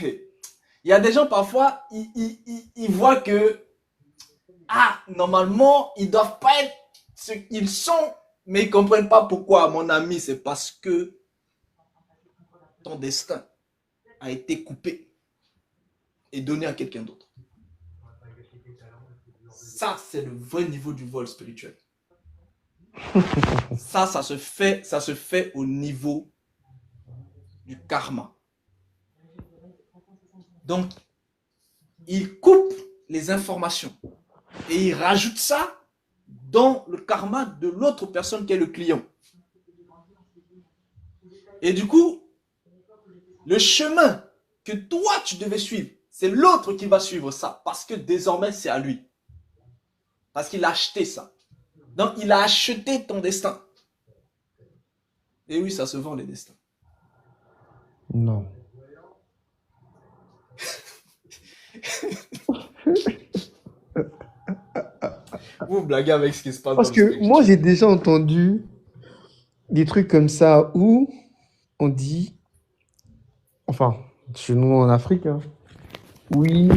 Il y a des gens parfois, ils voient que, ah, normalement, ils doivent pas être ce qu'ils sont, mais ils comprennent pas pourquoi, mon ami. C'est parce que ton destin a été coupé et donné à quelqu'un d'autre. Ça, c'est le vrai niveau du vol spirituel. Ça se fait au niveau du karma. Donc, il coupe les informations et il rajoute ça dans le karma de l'autre personne qui est le client. Et du coup, le chemin que toi tu devais suivre, c'est l'autre qui va suivre ça parce que désormais c'est à lui. Parce qu'il a acheté ça. Donc, il a acheté ton destin. Et oui, ça se vend les destins. Non. Vous blaguez avec ce qui se passe dans Parce le que moi, spirituel. j'ai déjà entendu des trucs comme ça où on dit, enfin, chez nous en Afrique, hein, oui,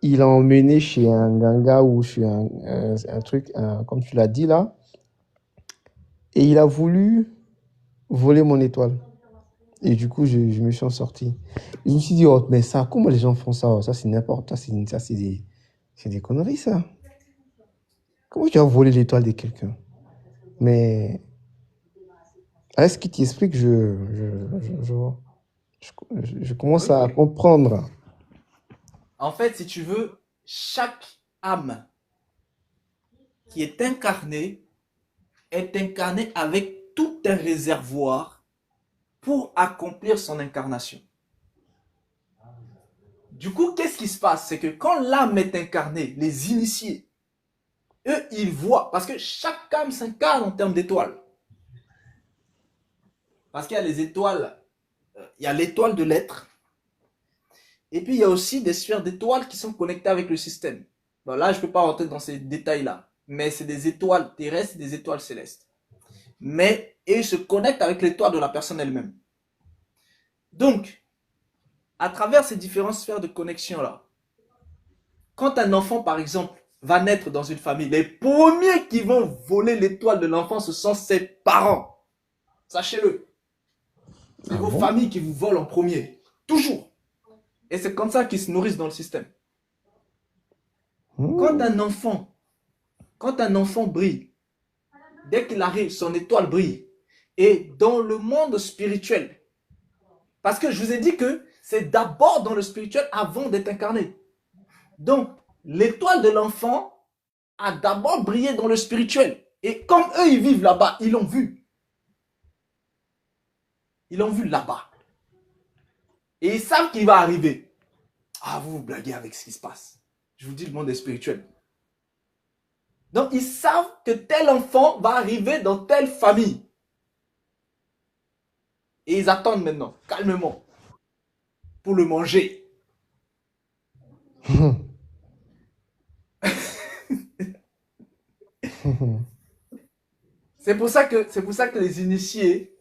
il a emmené chez un ganga ou chez un truc, comme tu l'as dit là, et il a voulu voler mon étoile. Et du coup, je me suis en sorti. Je me suis dit, oh, mais ça, comment les gens font ça? Ça, c'est n'importe quoi. Ça, c'est des conneries, ça. Comment tu vas voler l'étoile de quelqu'un? Mais à ce qui t'explique, je commence à Ok. comprendre. En fait, si tu veux, chaque âme qui est incarnée avec tout un réservoir pour accomplir son incarnation. Du coup, qu'est-ce qui se passe? C'est que quand l'âme est incarnée, les initiés, eux, ils voient, parce que chaque âme s'incarne en termes d'étoiles. Parce qu'il y a les étoiles, il y a l'étoile de l'être, et puis il y a aussi des sphères d'étoiles qui sont connectées avec le système. Bon, là, je ne peux pas rentrer dans ces détails-là, mais c'est des étoiles terrestres et des étoiles célestes. Mais ils se connectent avec l'étoile de la personne elle-même. Donc, à travers ces différentes sphères de connexion-là, quand un enfant, par exemple, va naître dans une famille, les premiers qui vont voler l'étoile de l'enfant, ce sont ses parents. Sachez-le. C'est Ah vos bon? familles qui vous volent en premier. Toujours. Et c'est comme ça qu'ils se nourrissent dans le système. Quand Hmm. un enfant, quand un enfant brille, dès qu'il arrive, son étoile brille. Et dans le monde spirituel, parce que je vous ai dit que c'est d'abord dans le spirituel avant d'être incarné. Donc, l'étoile de l'enfant a d'abord brillé dans le spirituel. Et comme eux, ils vivent là-bas, ils l'ont vu. Ils l'ont vu là-bas. Et ils savent qu'il va arriver. Ah, vous vous blaguez avec ce qui se passe. Je vous dis, le monde est spirituel. Donc, ils savent que tel enfant va arriver dans telle famille. Et ils attendent maintenant, calmement, pour le manger. C'est pour ça que les initiés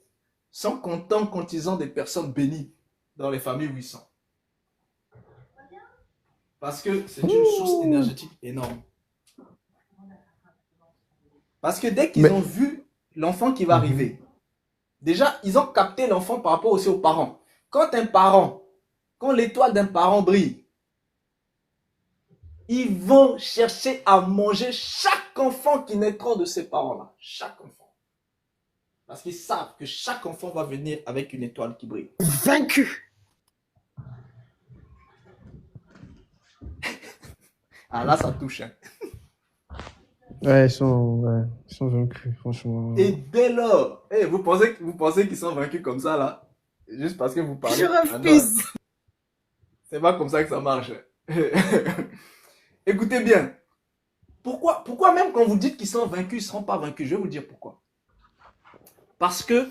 sont contents quand ils ont des personnes bénies dans les familles où ils sont. Parce que c'est une source énergétique énorme. Parce que dès qu'ils Mais, ont vu l'enfant qui va mhm. arriver, déjà, ils ont capté l'enfant par rapport aussi aux parents. Quand un parent, quand l'étoile d'un parent brille, ils vont chercher à manger chaque enfant qui naîtra de ces parents-là. Chaque enfant. Parce qu'ils savent que chaque enfant va venir avec une étoile qui brille. Vaincu. Ah là, ça touche. Hein. Ouais, ils sont vaincus, franchement. Et dès lors, vous pensez qu'ils sont vaincus comme ça, là, juste parce que vous Je parlez. Ah non, refuse. c'est pas comme ça que ça marche. Écoutez bien. Pourquoi même quand vous dites qu'ils sont vaincus, ils ne seront pas vaincus? Je vais vous dire pourquoi. Parce que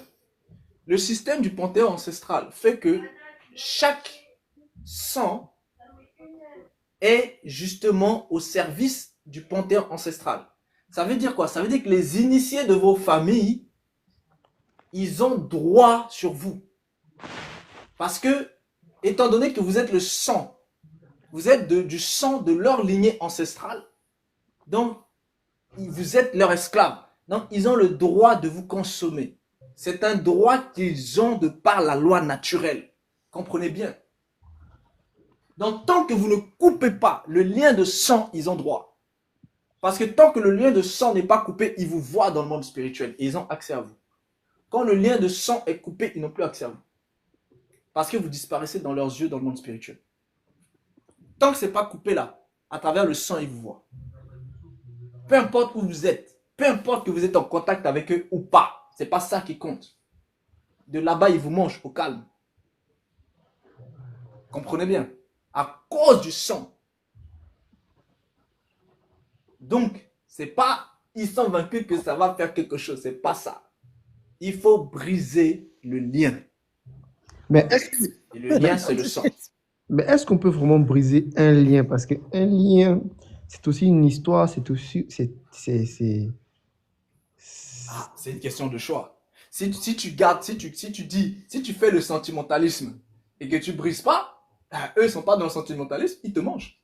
le système du panthéon ancestral fait que chaque sang est justement au service du panthéon ancestral. Ça veut dire quoi? Ça veut dire que les initiés de vos familles, ils ont droit sur vous. Parce que étant donné que vous êtes le sang, vous êtes du sang de leur lignée ancestrale, donc vous êtes leur esclave. Donc ils ont le droit de vous consommer. C'est un droit qu'ils ont de par la loi naturelle. Comprenez bien. Donc tant que vous ne coupez pas le lien de sang, ils ont droit. Parce que tant que le lien de sang n'est pas coupé, ils vous voient dans le monde spirituel et ils ont accès à vous. Quand le lien de sang est coupé, ils n'ont plus accès à vous. Parce que vous disparaissez dans leurs yeux dans le monde spirituel. Tant que ce n'est pas coupé là, à travers le sang, ils vous voient. Peu importe où vous êtes, peu importe que vous êtes en contact avec eux ou pas, ce n'est pas ça qui compte. De là-bas, ils vous mangent au calme. Comprenez bien. À cause du sang. Donc, ce n'est pas ils sont vaincus que ça va faire quelque chose. Ce n'est pas ça. Il faut briser le lien. Mais Et le lien, c'est le sang. Mais est-ce qu'on peut vraiment briser un lien? Parce qu'un lien, c'est aussi une histoire, c'est aussi. Ah, c'est une question de choix. Si tu gardes, si tu fais le sentimentalisme et que tu brises pas, eux, ils sont pas dans le sentimentalisme, ils te mangent.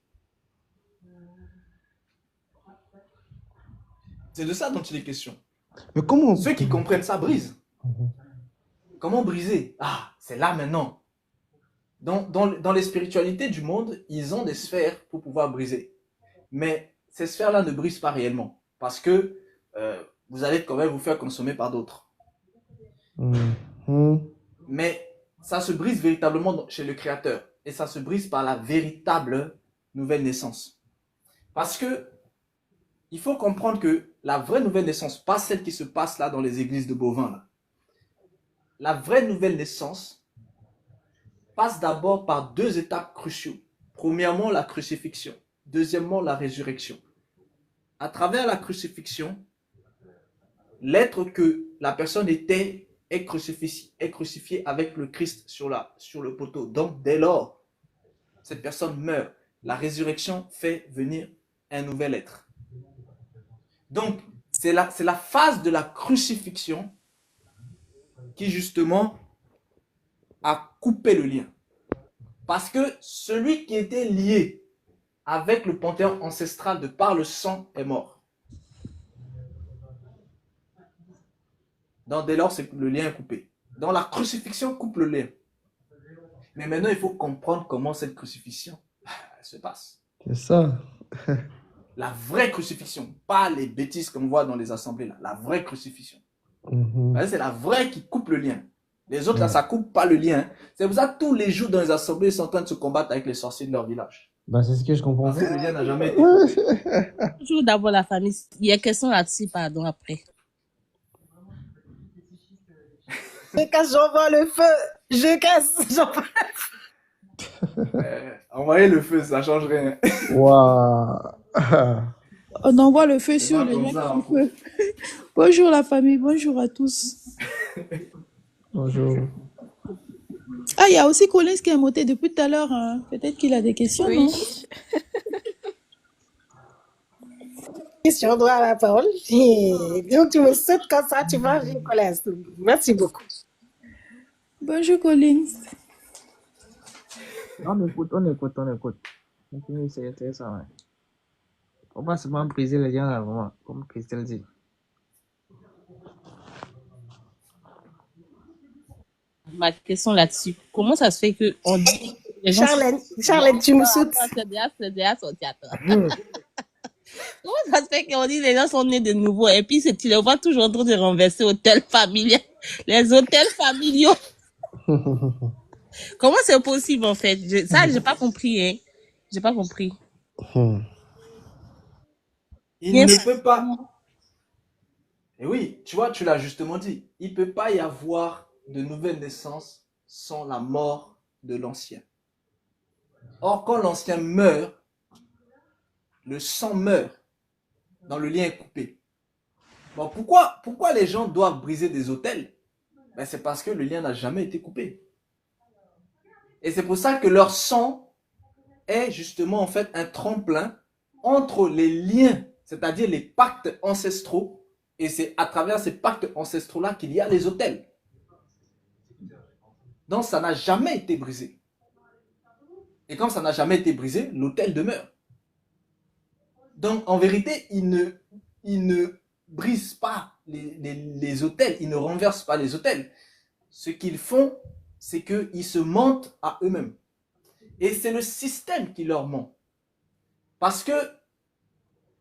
C'est de ça dont il est question. Mais comment? Ceux qui comprennent ça brisent. Comment briser? Ah, c'est là maintenant. Dans les spiritualités du monde, ils ont des sphères pour pouvoir briser. Mais ces sphères-là ne brisent pas réellement. Parce que vous allez quand même vous faire consommer par d'autres. Mais ça se brise véritablement chez le Créateur. Et ça se brise par la véritable nouvelle naissance. Parce que il faut comprendre que la vraie nouvelle naissance, pas celle qui se passe là dans les églises de bovins, là. La vraie nouvelle naissance passe d'abord par deux étapes cruciaux. Premièrement, la crucifixion. Deuxièmement, la résurrection. À travers la crucifixion, l'être que la personne était est crucifié avec le Christ sur le poteau. Donc, dès lors, cette personne meurt. La résurrection fait venir un nouvel être. Donc, c'est la phase de la crucifixion qui, justement, a coupé le lien. Parce que celui qui était lié avec le panthéon ancestral de par le sang est mort. Donc, dès lors, le lien est coupé. Donc, la crucifixion coupe le lien. Mais maintenant, il faut comprendre comment cette crucifixion se passe. C'est ça. La vraie crucifixion, pas les bêtises qu'on voit dans les assemblées là. La vraie crucifixion. C'est la vraie qui coupe le lien. Les autres là, ça coupe pas le lien. C'est pour ça que tous les jours dans les assemblées, ils sont en train de se combattre avec les sorciers de leur village. Bah, c'est ce que je comprends. Parce que le lien n'a jamais été coupé. Toujours d'abord la famille. Il y a question là-dessus, pardon, après. Je casse, j'envoie le feu. Je casse, j'envoie le feu. Envoyer le feu, ça change rien. Waouh. On envoie le feu sur le lien. Bonjour la famille, bonjour à tous. Bonjour. Ah, il y a aussi Collins qui est monté depuis tout à l'heure. Hein. Peut-être qu'il a des questions, oui. Non? Question, droit à la parole. Donc, tu me sautes comme ça, tu vas, Collins. Merci beaucoup. Bonjour Collins. On écoute. Continue, c'est intéressant. Ouais. On va seulement briser les liens là, vraiment, comme Christelle dit. Ma question là-dessus, comment ça se fait qu'on dit... Charlène, tu me sautes. Comment ça se fait qu'on dit les gens sont nés de nouveau et puis tu les vois toujours en train de renverser les hôtels familiaux. Comment c'est possible en fait? Ça, j'ai pas compris. Hein. J'ai pas compris. Il ne peut pas. Et oui, tu vois, tu l'as justement dit. Il ne peut pas y avoir de nouvelle naissance sans la mort de l'ancien. Or, quand l'ancien meurt, le sang meurt dans le lien est coupé. Bon, pourquoi les gens doivent briser des autels? Ben, c'est parce que le lien n'a jamais été coupé. Et c'est pour ça que leur sang est justement en fait un tremplin entre les liens, c'est-à-dire les pactes ancestraux, et c'est à travers ces pactes ancestraux-là qu'il y a les autels. Donc ça n'a jamais été brisé. Et comme ça n'a jamais été brisé, l'autel demeure. Donc, en vérité, ils ne brisent pas les autels, ils ne renversent pas les autels. Ce qu'ils font, c'est qu'ils se mentent à eux-mêmes. Et c'est le système qui leur ment. Parce que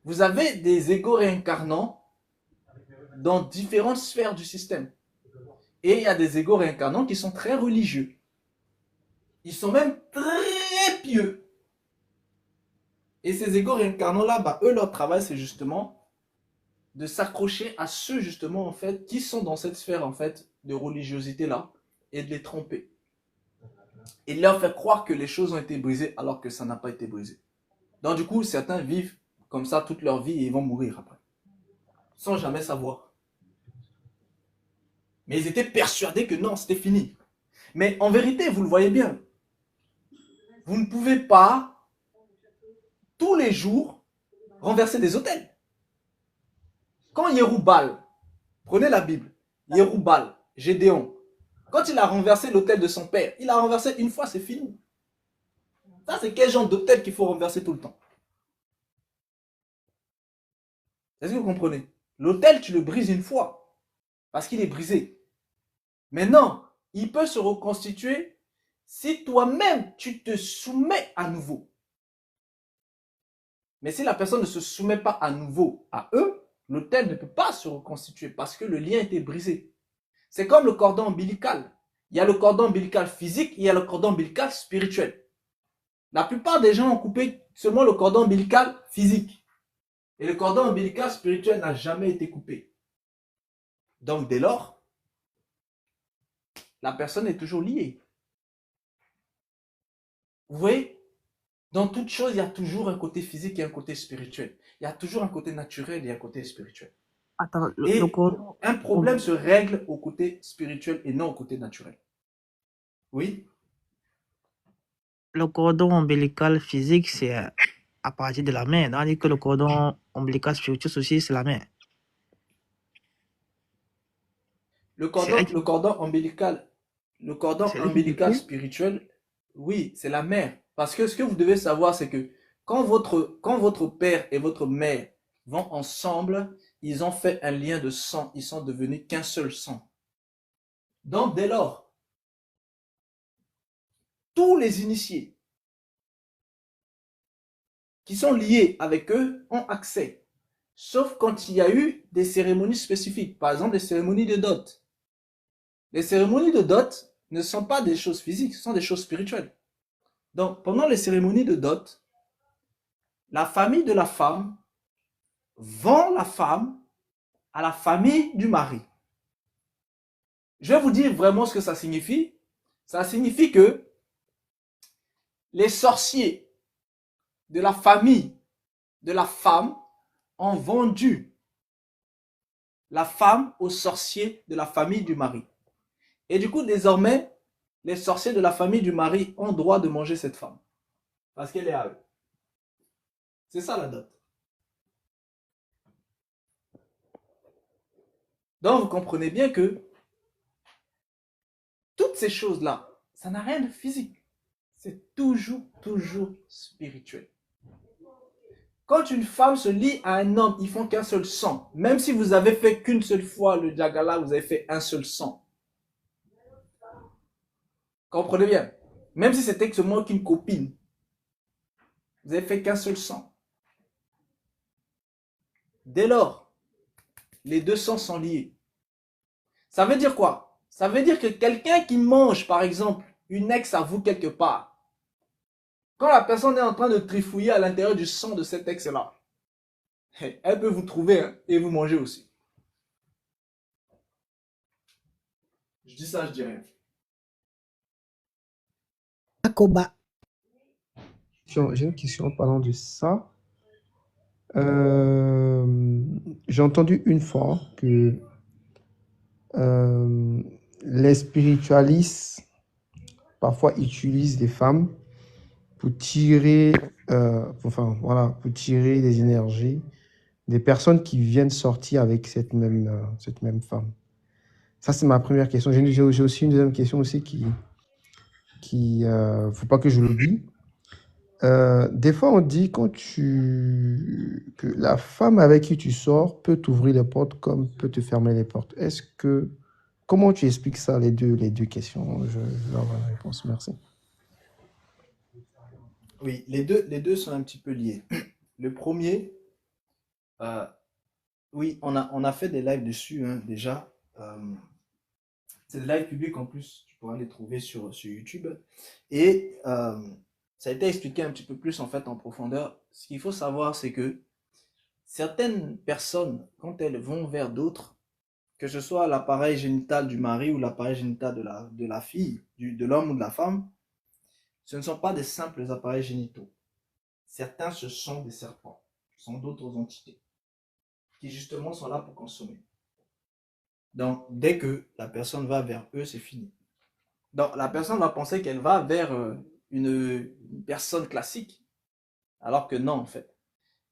vous avez des égos réincarnants dans différentes sphères du système. Et il y a des égos réincarnants qui sont très religieux. Ils sont même très pieux. Et ces égos réincarnants-là, bah, eux, leur travail, c'est justement de s'accrocher à ceux, justement, en fait, qui sont dans cette sphère, en fait, de religiosité-là, et de les tromper. Et de leur faire croire que les choses ont été brisées alors que ça n'a pas été brisé. Donc, du coup, certains vivent comme ça toute leur vie et ils vont mourir après. Sans jamais savoir. Mais ils étaient persuadés que non, c'était fini. Mais en vérité, vous le voyez bien, vous ne pouvez pas, tous les jours, renverser des autels. Quand Yeroubal, prenez la Bible, Yeroubal, Gédéon, quand il a renversé l'autel de son père, il a renversé une fois, c'est fini. Ça, c'est quel genre d'autel qu'il faut renverser tout le temps? Est-ce que vous comprenez? L'autel, tu le brises une fois, parce qu'il est brisé. Mais non, il peut se reconstituer si toi-même, tu te soumets à nouveau. Mais si la personne ne se soumet pas à nouveau à eux, l'autel ne peut pas se reconstituer parce que le lien était brisé. C'est comme le cordon ombilical. Il y a le cordon ombilical physique, il y a le cordon ombilical spirituel. La plupart des gens ont coupé seulement le cordon ombilical physique. Et le cordon ombilical spirituel n'a jamais été coupé. Donc dès lors, la personne est toujours liée. Vous voyez? Dans toute chose, il y a toujours un côté physique et un côté spirituel. Il y a toujours un côté naturel et un côté spirituel. Attends, Et le cordon, un problème se règle au côté spirituel et non au côté naturel. Oui? le cordon ombilical physique, c'est à partir de la main. Tandis que le cordon ombilical spirituel aussi, c'est la main. Le C'est elle cordon ombilical, le cordon c'est elle qui ombilical détient. spirituel, oui, c'est la mère. Parce que ce que vous devez savoir, c'est que quand votre père et votre mère vont ensemble, ils ont fait un lien de sang. Ils sont devenus qu'un seul sang. Donc, dès lors, tous les initiés qui sont liés avec eux ont accès. Sauf quand il y a eu des cérémonies spécifiques. Par exemple, les cérémonies de dot. Les cérémonies de dot ne sont pas des choses physiques, ce sont des choses spirituelles. Donc, pendant les cérémonies de dot, la famille de la femme vend la femme à la famille du mari. Je vais vous dire vraiment ce que ça signifie. Ça signifie que les sorciers de la famille de la femme ont vendu la femme aux sorciers de la famille du mari. Et du coup, désormais, les sorciers de la famille du mari ont droit de manger cette femme. Parce qu'elle est à eux. C'est ça la dot. Donc, vous comprenez bien que toutes ces choses-là, ça n'a rien de physique. C'est toujours spirituel. Quand une femme se lie à un homme, ils font qu'un seul sang. Même si vous avez fait qu'une seule fois le Jagala, vous avez fait un seul sang. Comprenez bien. Même si c'était seulement qu'une copine, vous avez fait qu'un seul sang. Dès lors, les deux sangs sont liés. Ça veut dire quoi? Ça veut dire que quelqu'un qui mange, par exemple, une ex à vous quelque part, quand la personne est en train de trifouiller à l'intérieur du sang de cet ex-là, elle peut vous trouver hein, et vous manger aussi. Je dis ça, je dis rien. Akoba. J'ai une question en parlant de ça. J'ai entendu une fois que les spiritualistes parfois utilisent les femmes pour tirer, pour tirer des énergies des personnes qui viennent sortir avec cette même femme. Ça, c'est ma première question. J'ai aussi une deuxième question aussi qui faut pas que je l'oublie. Des fois, on dit que la femme avec qui tu sors peut t'ouvrir les portes comme peut te fermer les portes. Comment tu expliques ça, les deux questions? Je veux avoir une réponse. Merci. Oui, les deux sont un petit peu liés. Le premier, euh, oui, on a fait des lives dessus hein, déjà. C'est des lives publics en plus, tu pourras les trouver sur YouTube. Et ça a été expliqué un petit peu plus en fait en profondeur. Ce qu'il faut savoir, c'est que certaines personnes, quand elles vont vers d'autres, que ce soit l'appareil génital du mari ou l'appareil génital de la fille, de l'homme ou de la femme, ce ne sont pas des simples appareils génitaux. Certains, ce sont des serpents, ce sont d'autres entités qui justement sont là pour consommer. Donc, dès que la personne va vers eux, c'est fini. Donc, la personne va penser qu'elle va vers une personne classique, alors que non, en fait.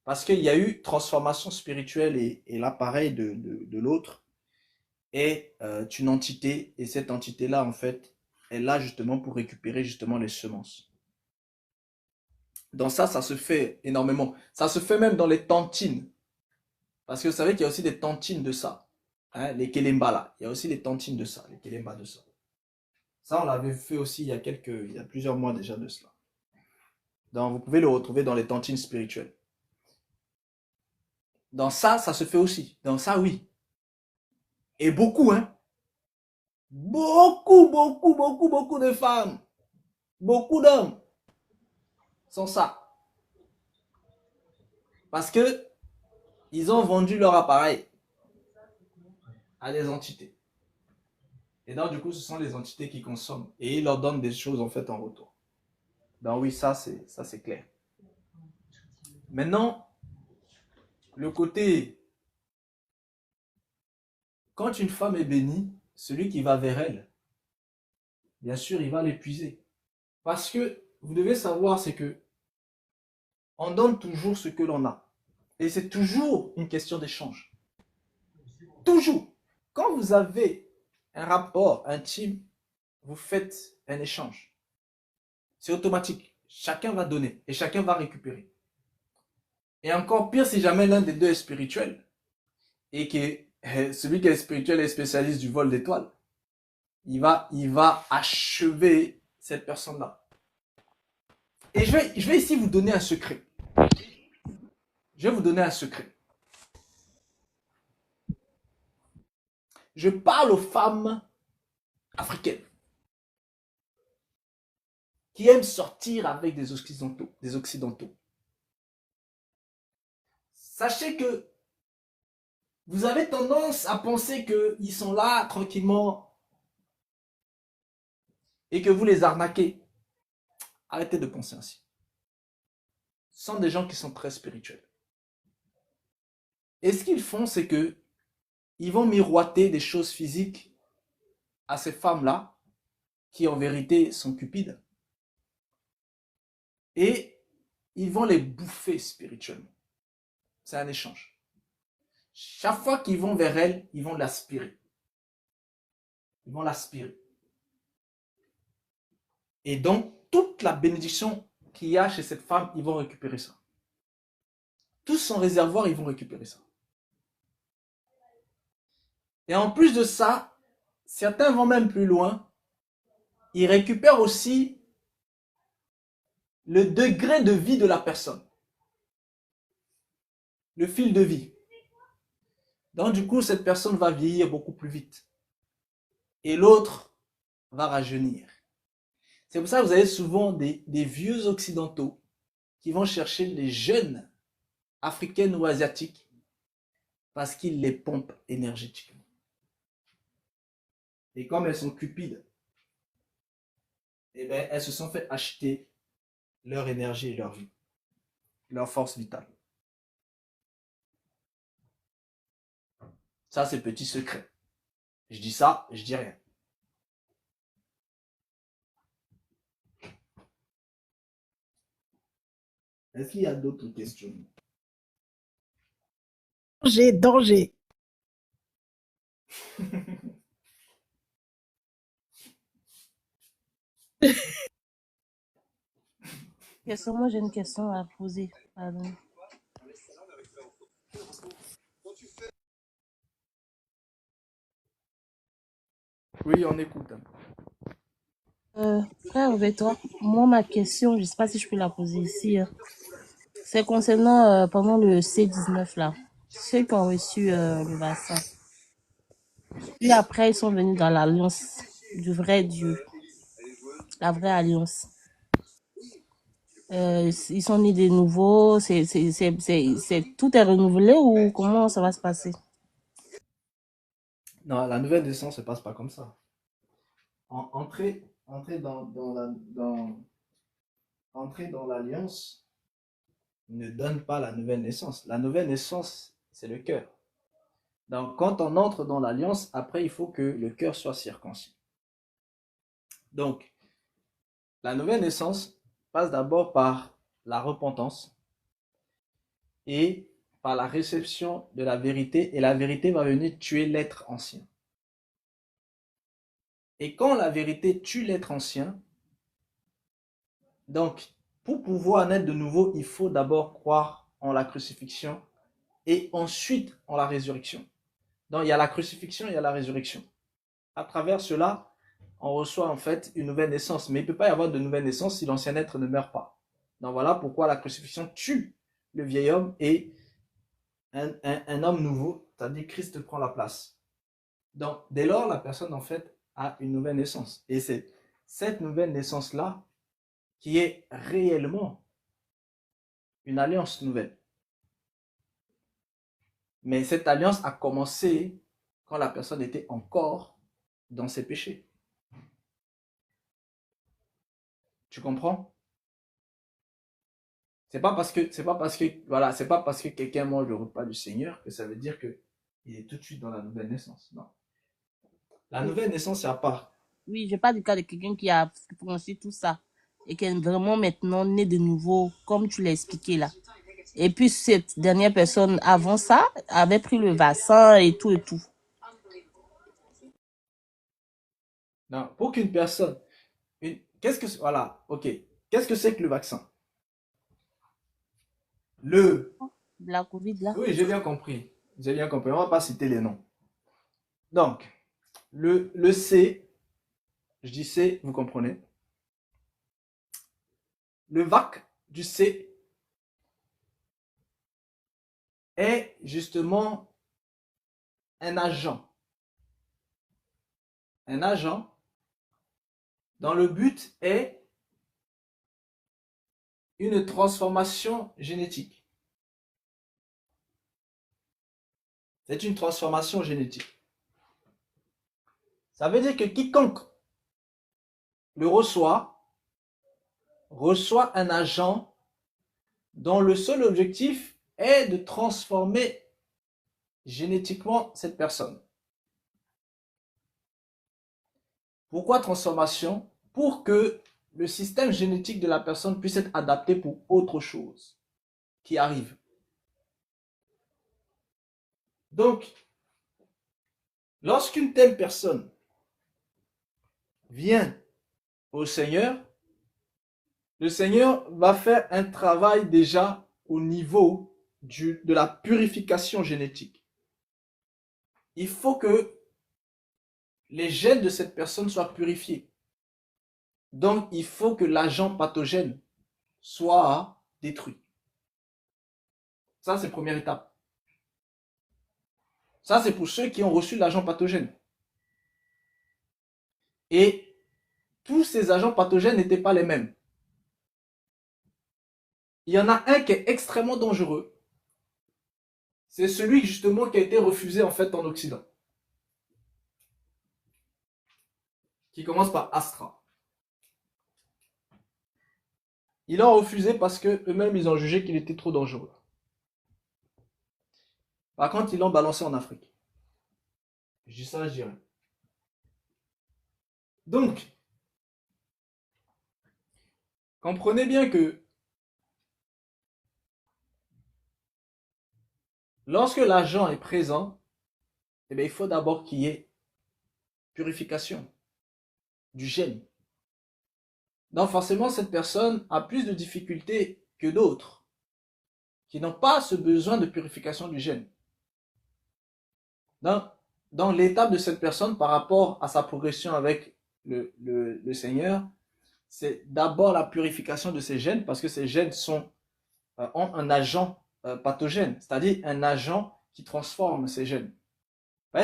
Parce qu'il y a eu transformation spirituelle et l'appareil de l'autre est une entité, et cette entité-là, en fait, elle est là justement pour récupérer justement les semences. Donc ça se fait énormément. Ça se fait même dans les tantines. Parce que vous savez qu'il y a aussi des tantines de ça. Hein, les kelemba là. Il y a aussi des tantines de ça, les kelemba de ça. Ça, on l'avait fait aussi il y a plusieurs mois déjà de cela. Donc vous pouvez le retrouver dans les tantines spirituelles. Dans ça se fait aussi. Dans ça, oui. Et beaucoup, hein. Beaucoup de femmes, beaucoup d'hommes sont ça. Parce que ils ont vendu leur appareil à des entités. Et donc, du coup, ce sont les entités qui consomment. Et ils leur donnent des choses, en fait, en retour. Donc oui, ça, c'est clair. Maintenant, le côté, quand une femme est bénie, celui qui va vers elle, bien sûr, il va l'épuiser. Parce que, vous devez savoir, c'est que on donne toujours ce que l'on a. Et c'est toujours une question d'échange. Toujours. Quand vous avez un rapport intime, vous faites un échange. C'est automatique. Chacun va donner et chacun va récupérer. Et encore pire si jamais l'un des deux est spirituel et que celui qui est spirituel est spécialiste du vol d'étoiles. Il va achever cette personne-là. Et je vais ici vous donner un secret. Je vais vous donner un secret. Je parle aux femmes africaines qui aiment sortir avec des occidentaux. Sachez que vous avez tendance à penser qu'ils sont là tranquillement et que vous les arnaquez. Arrêtez de penser ainsi. Ce sont des gens qui sont très spirituels. Et ce qu'ils font, c'est que ils vont miroiter des choses physiques à ces femmes-là, qui en vérité sont cupides, et ils vont les bouffer spirituellement. C'est un échange. Chaque fois qu'ils vont vers elles, ils vont l'aspirer. Ils vont l'aspirer. Et donc, toute la bénédiction qu'il y a chez cette femme, ils vont récupérer ça. Tout son réservoir, ils vont récupérer ça. Et en plus de ça, certains vont même plus loin. Ils récupèrent aussi le degré de vie de la personne. Le fil de vie. Donc du coup, cette personne va vieillir beaucoup plus vite. Et l'autre va rajeunir. C'est pour ça que vous avez souvent des vieux occidentaux qui vont chercher les jeunes africaines ou asiatiques parce qu'ils les pompent énergétiquement. Et comme elles sont cupides, eh bien, elles se sont fait acheter leur énergie et leur vie, leur force vitale. Ça, c'est petit secret. Je dis ça, je dis rien. Est-ce qu'il y a d'autres questions? Danger. Moi, j'ai une question à poser. Pardon. Oui, on écoute. Frère toi, moi, ma question, je sais pas si je peux la poser ici, hein. C'est concernant pendant le C19 là, ceux qui ont reçu le vaccin. Puis après, ils sont venus dans l'alliance du vrai Dieu, la vraie alliance. Ils sont nés de nouveau, tout est renouvelé ou comment ça va se passer? Non, la nouvelle naissance ne se passe pas comme ça. Entrer entrer dans l'alliance ne donne pas la nouvelle naissance. La nouvelle naissance, c'est le cœur. Donc, quand on entre dans l'alliance, après, il faut que le cœur soit circoncis. Donc, la nouvelle naissance passe d'abord par la repentance et par la réception de la vérité, et la vérité va venir tuer l'être ancien. Et quand la vérité tue l'être ancien, donc, pour pouvoir naître de nouveau, il faut d'abord croire en la crucifixion et ensuite en la résurrection. Donc, il y a la crucifixion, il y a la résurrection. À travers cela, on reçoit en fait une nouvelle naissance. Mais il ne peut pas y avoir de nouvelle naissance si l'ancien être ne meurt pas. Donc, voilà pourquoi la crucifixion tue le vieil homme et un homme nouveau, c'est-à-dire Christ prend la place. Donc, dès lors, la personne en fait a une nouvelle naissance. Et c'est cette nouvelle naissance-là qui est réellement une alliance nouvelle. Mais cette alliance a commencé quand la personne était encore dans ses péchés. Tu comprends? C'est pas parce que quelqu'un mange le repas du Seigneur que ça veut dire que il est tout de suite dans la nouvelle naissance. Non. La Oui, nouvelle naissance, c'est à part. oui, je parle du cas de quelqu'un qui a franchi tout ça et qui est vraiment maintenant né de nouveau, comme tu l'as expliqué là. Et puis cette dernière personne avant ça avait pris le vaccin et tout et tout. Non. Pour qu'une personne, voilà, ok. Qu'est-ce que c'est que le vaccin? La Covid là. Oui, j'ai bien compris. J'ai bien compris. On va pas citer les noms. Donc, le C, je dis C, vous comprenez? Le VAC du C est justement un agent. Un agent dont le but est une transformation génétique. C'est une transformation génétique. Ça veut dire que quiconque le reçoit un agent dont le seul objectif est de transformer génétiquement cette personne. Pourquoi transformation? Pour que le système génétique de la personne puisse être adapté pour autre chose qui arrive. Donc, lorsqu'une telle personne vient au Seigneur, le Seigneur va faire un travail déjà au niveau de la purification génétique. Il faut que les gènes de cette personne soient purifiés. Donc, il faut que l'agent pathogène soit détruit. Ça, c'est la première étape. Ça, c'est pour ceux qui ont reçu l'agent pathogène. Et tous ces agents pathogènes n'étaient pas les mêmes. Il y en a un qui est extrêmement dangereux. C'est celui justement qui a été refusé en fait en Occident. Qui commence par Astra. Ils l'ont refusé parce que eux-mêmes ils ont jugé qu'il était trop dangereux. Par contre, ils l'ont balancé en Afrique. Je dis ça, je dirais. Donc, comprenez bien que lorsque l'agent est présent, eh bien, il faut d'abord qu'il y ait purification du gène. Donc forcément, cette personne a plus de difficultés que d'autres qui n'ont pas ce besoin de purification du gène. Donc l'étape de cette personne par rapport à sa progression avec le Seigneur, c'est d'abord la purification de ses gènes, parce que ces gènes ont un agent pathogène, c'est-à-dire un agent qui transforme ces gènes.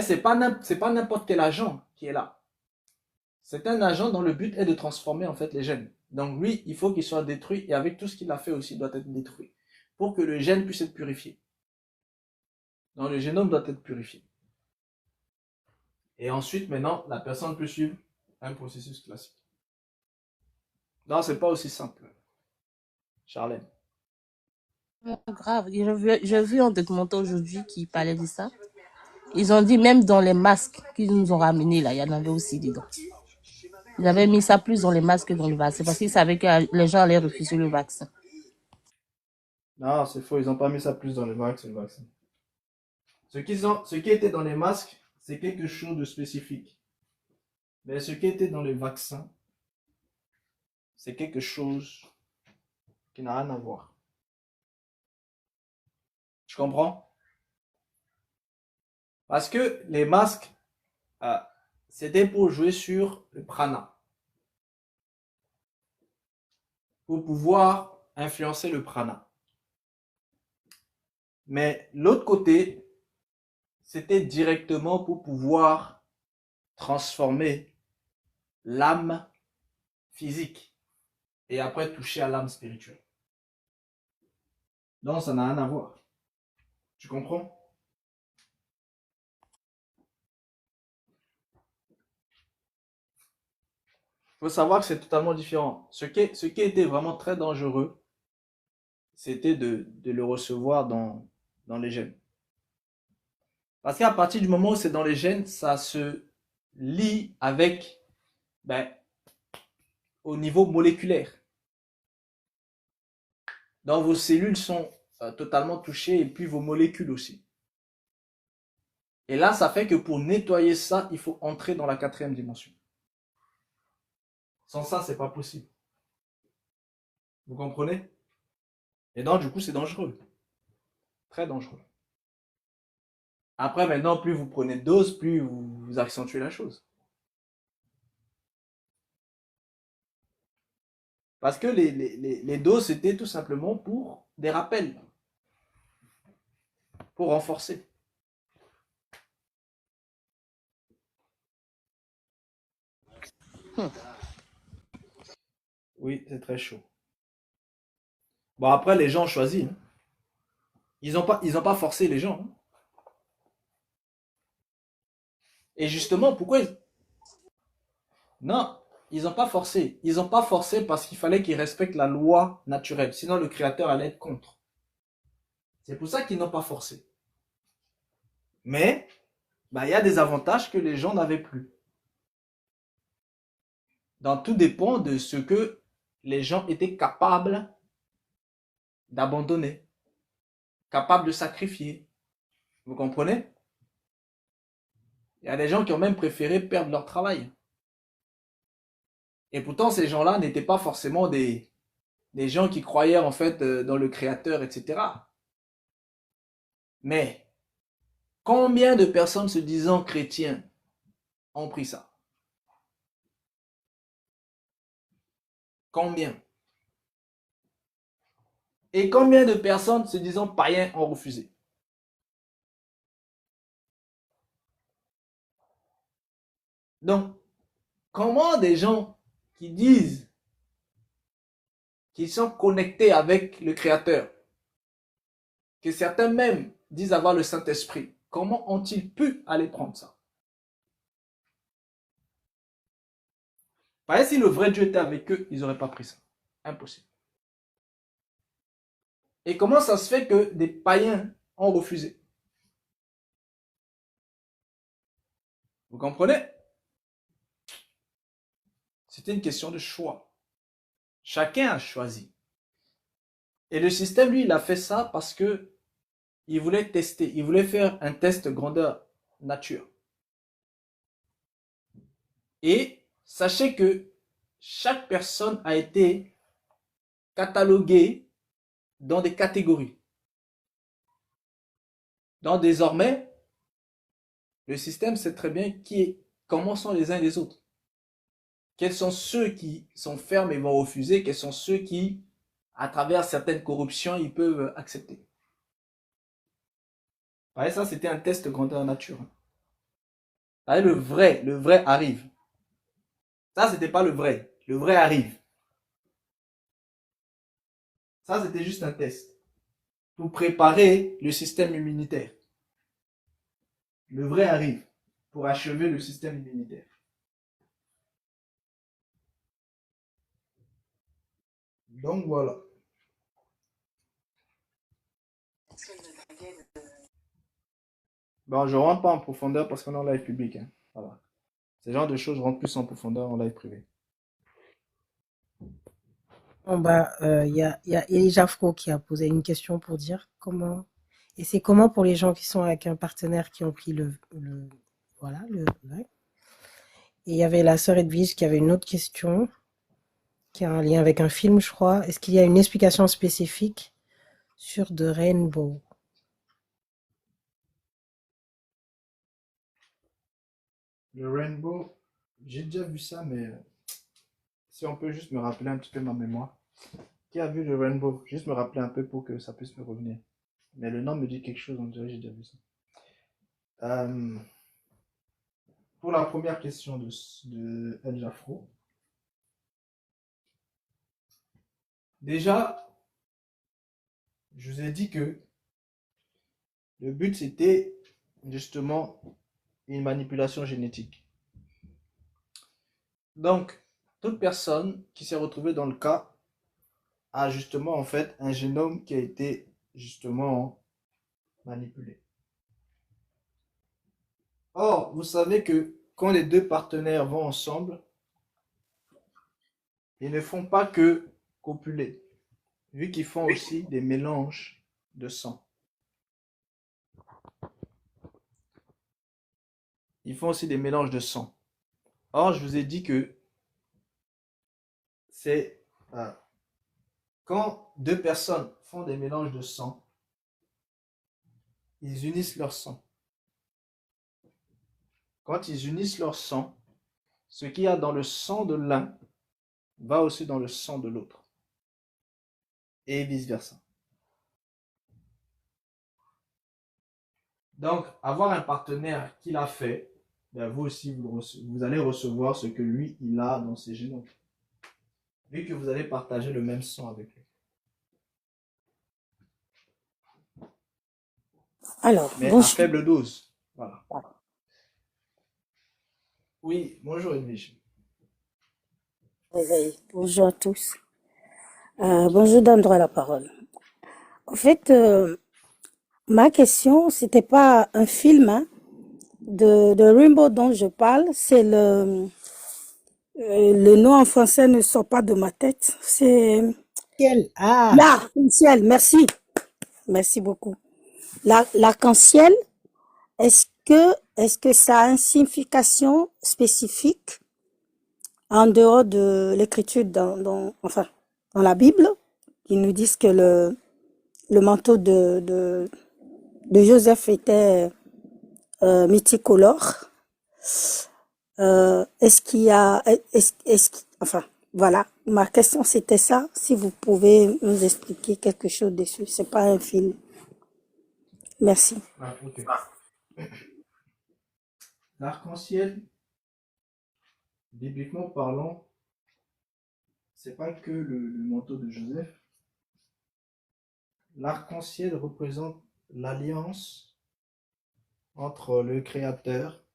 C'est pas n'importe quel agent qui est là. C'est un agent dont le but est de transformer en fait les gènes. Donc lui, il faut qu'il soit détruit, et avec tout ce qu'il a fait aussi, il doit être détruit pour que le gène puisse être purifié. Donc le génome doit être purifié. Et ensuite, maintenant, la personne peut suivre un processus classique. Non, c'est pas aussi simple, Charlène. Grave. J'ai vu un documentaire aujourd'hui qui parlait de ça. Ils ont dit même dans les masques qu'ils nous ont ramenés, là, il y en avait aussi dedans. Ils avaient mis ça plus dans les masques que dans le vaccin parce qu'ils savaient que les gens allaient refuser le vaccin. Non, c'est faux, ils n'ont pas mis ça plus dans les masques que le vaccin. Ce qui était dans les masques, c'est quelque chose de spécifique. Mais ce qui était dans les vaccins, c'est quelque chose qui n'a rien à voir. Tu comprends? Parce que les masques, c'était pour jouer sur le prana. Pour pouvoir influencer le prana. Mais l'autre côté, c'était directement pour pouvoir transformer l'âme physique et après toucher à l'âme spirituelle. Donc ça n'a rien à voir. Tu comprends? Il faut savoir que c'est totalement différent. Ce qui était vraiment très dangereux, c'était de le recevoir dans les gènes. Parce qu'à partir du moment où c'est dans les gènes, ça se lie avec, au niveau moléculaire. Donc vos cellules sont totalement touchées et puis vos molécules aussi. Et là, ça fait que pour nettoyer ça, il faut entrer dans la 4e dimension. Sans ça, c'est pas possible. Vous comprenez? Et donc, du coup, c'est dangereux. Très dangereux. Après, maintenant, plus vous prenez de doses, plus vous accentuez la chose. Parce que les doses, c'était tout simplement pour des rappels. Pour renforcer. Oui, c'est très chaud. Bon, après, les gens ont choisi. Hein. Ils ont pas forcé les gens. Hein. Et justement, pourquoi Non, ils n'ont pas forcé. Ils n'ont pas forcé parce qu'il fallait qu'ils respectent la loi naturelle. Sinon, le créateur allait être contre. C'est pour ça qu'ils n'ont pas forcé. Mais, il y a des avantages que les gens n'avaient plus. Donc, tout dépend de ce que les gens étaient capables d'abandonner, capables de sacrifier. Vous comprenez? Il y a des gens qui ont même préféré perdre leur travail. Et pourtant, ces gens-là n'étaient pas forcément des gens qui croyaient en fait dans le créateur, etc. Mais, combien de personnes se disant chrétiens ont pris ça? Combien? Et combien de personnes se disant païens ont refusé? Donc, comment des gens qui disent qu'ils sont connectés avec le Créateur, que certains même disent avoir le Saint-Esprit, comment ont-ils pu aller prendre ça? Parce que si le vrai Dieu était avec eux, ils n'auraient pas pris ça. Impossible. Et comment ça se fait que des païens ont refusé? Vous comprenez? C'était une question de choix. Chacun a choisi. Et le système, lui, il a fait ça parce que il voulait tester, il voulait faire un test grandeur nature. Et sachez que chaque personne a été cataloguée dans des catégories. Donc désormais, le système sait très bien comment sont les uns et les autres. Quels sont ceux qui sont fermes et vont refuser, quels sont ceux qui, à travers certaines corruptions, ils peuvent accepter. Ouais, ça, c'était un test grandeur nature. Ouais, le vrai arrive. Ça, c'était pas le vrai. Le vrai arrive. Ça, c'était juste un test pour préparer le système immunitaire. Le vrai arrive pour achever le système immunitaire. Donc voilà. Bon, je rentre pas en profondeur parce qu'on est en live public. Hein. Voilà. Ce genre de choses rentrent plus en profondeur en live privé. Bon, bah, il y a Jafro qui a posé une question pour dire comment. Et c'est comment pour les gens qui sont avec un partenaire qui ont pris voilà, ouais. Et il y avait la sœur Edwige qui avait une autre question, qui a un lien avec un film, je crois. Est-ce qu'il y a une explication spécifique sur The Rainbow? Le Rainbow, j'ai déjà vu ça, mais si on peut juste me rappeler un petit peu ma mémoire. Qui a vu le Rainbow? Juste me rappeler un peu pour que ça puisse me revenir. Mais le nom me dit quelque chose, on dirait que j'ai déjà vu ça. Pour la première question de El Jafro, déjà, je vous ai dit que le but c'était justement une manipulation génétique. Donc, toute personne qui s'est retrouvée dans le cas a justement en fait un génome qui a été justement manipulé. Or, vous savez que quand les deux partenaires vont ensemble, ils ne font pas que copuler, vu qu'ils font aussi des mélanges de sang. Ils font aussi des mélanges de sang. Or, je vous ai dit que c'est quand deux personnes font des mélanges de sang, ils unissent leur sang. Quand ils unissent leur sang, ce qu'il y a dans le sang de l'un va aussi dans le sang de l'autre. Et vice-versa. Donc, avoir un partenaire qui l'a fait, ben vous aussi, vous allez recevoir ce que lui, il a dans ses génomes. Vu que vous allez partager le même sang avec lui. Alors, Mais à bonjour. faible dose. Voilà. Oui, bonjour Edwige. Oui, bonjour à tous. Bonjour, donne-moi la parole. En fait, ma question, c'était pas un film hein, de Rainbow dont je parle, c'est le nom en français ne sort pas de ma tête. C'est Ah, l'arc-en-ciel. Merci beaucoup. L'arc-en-ciel, est-ce que ça a une signification spécifique en dehors de l'écriture enfin, dans la Bible? Ils nous disent que le manteau de Joseph était multicolore. Est-ce qu'il y a, enfin, voilà. Ma question c'était ça. Si vous pouvez nous expliquer quelque chose dessus, c'est pas un film. Merci. Ah, ok. L'arc-en-ciel, bibliquement parlant, c'est pas que le manteau de Joseph. L'arc-en-ciel représente l'alliance entre le Créateur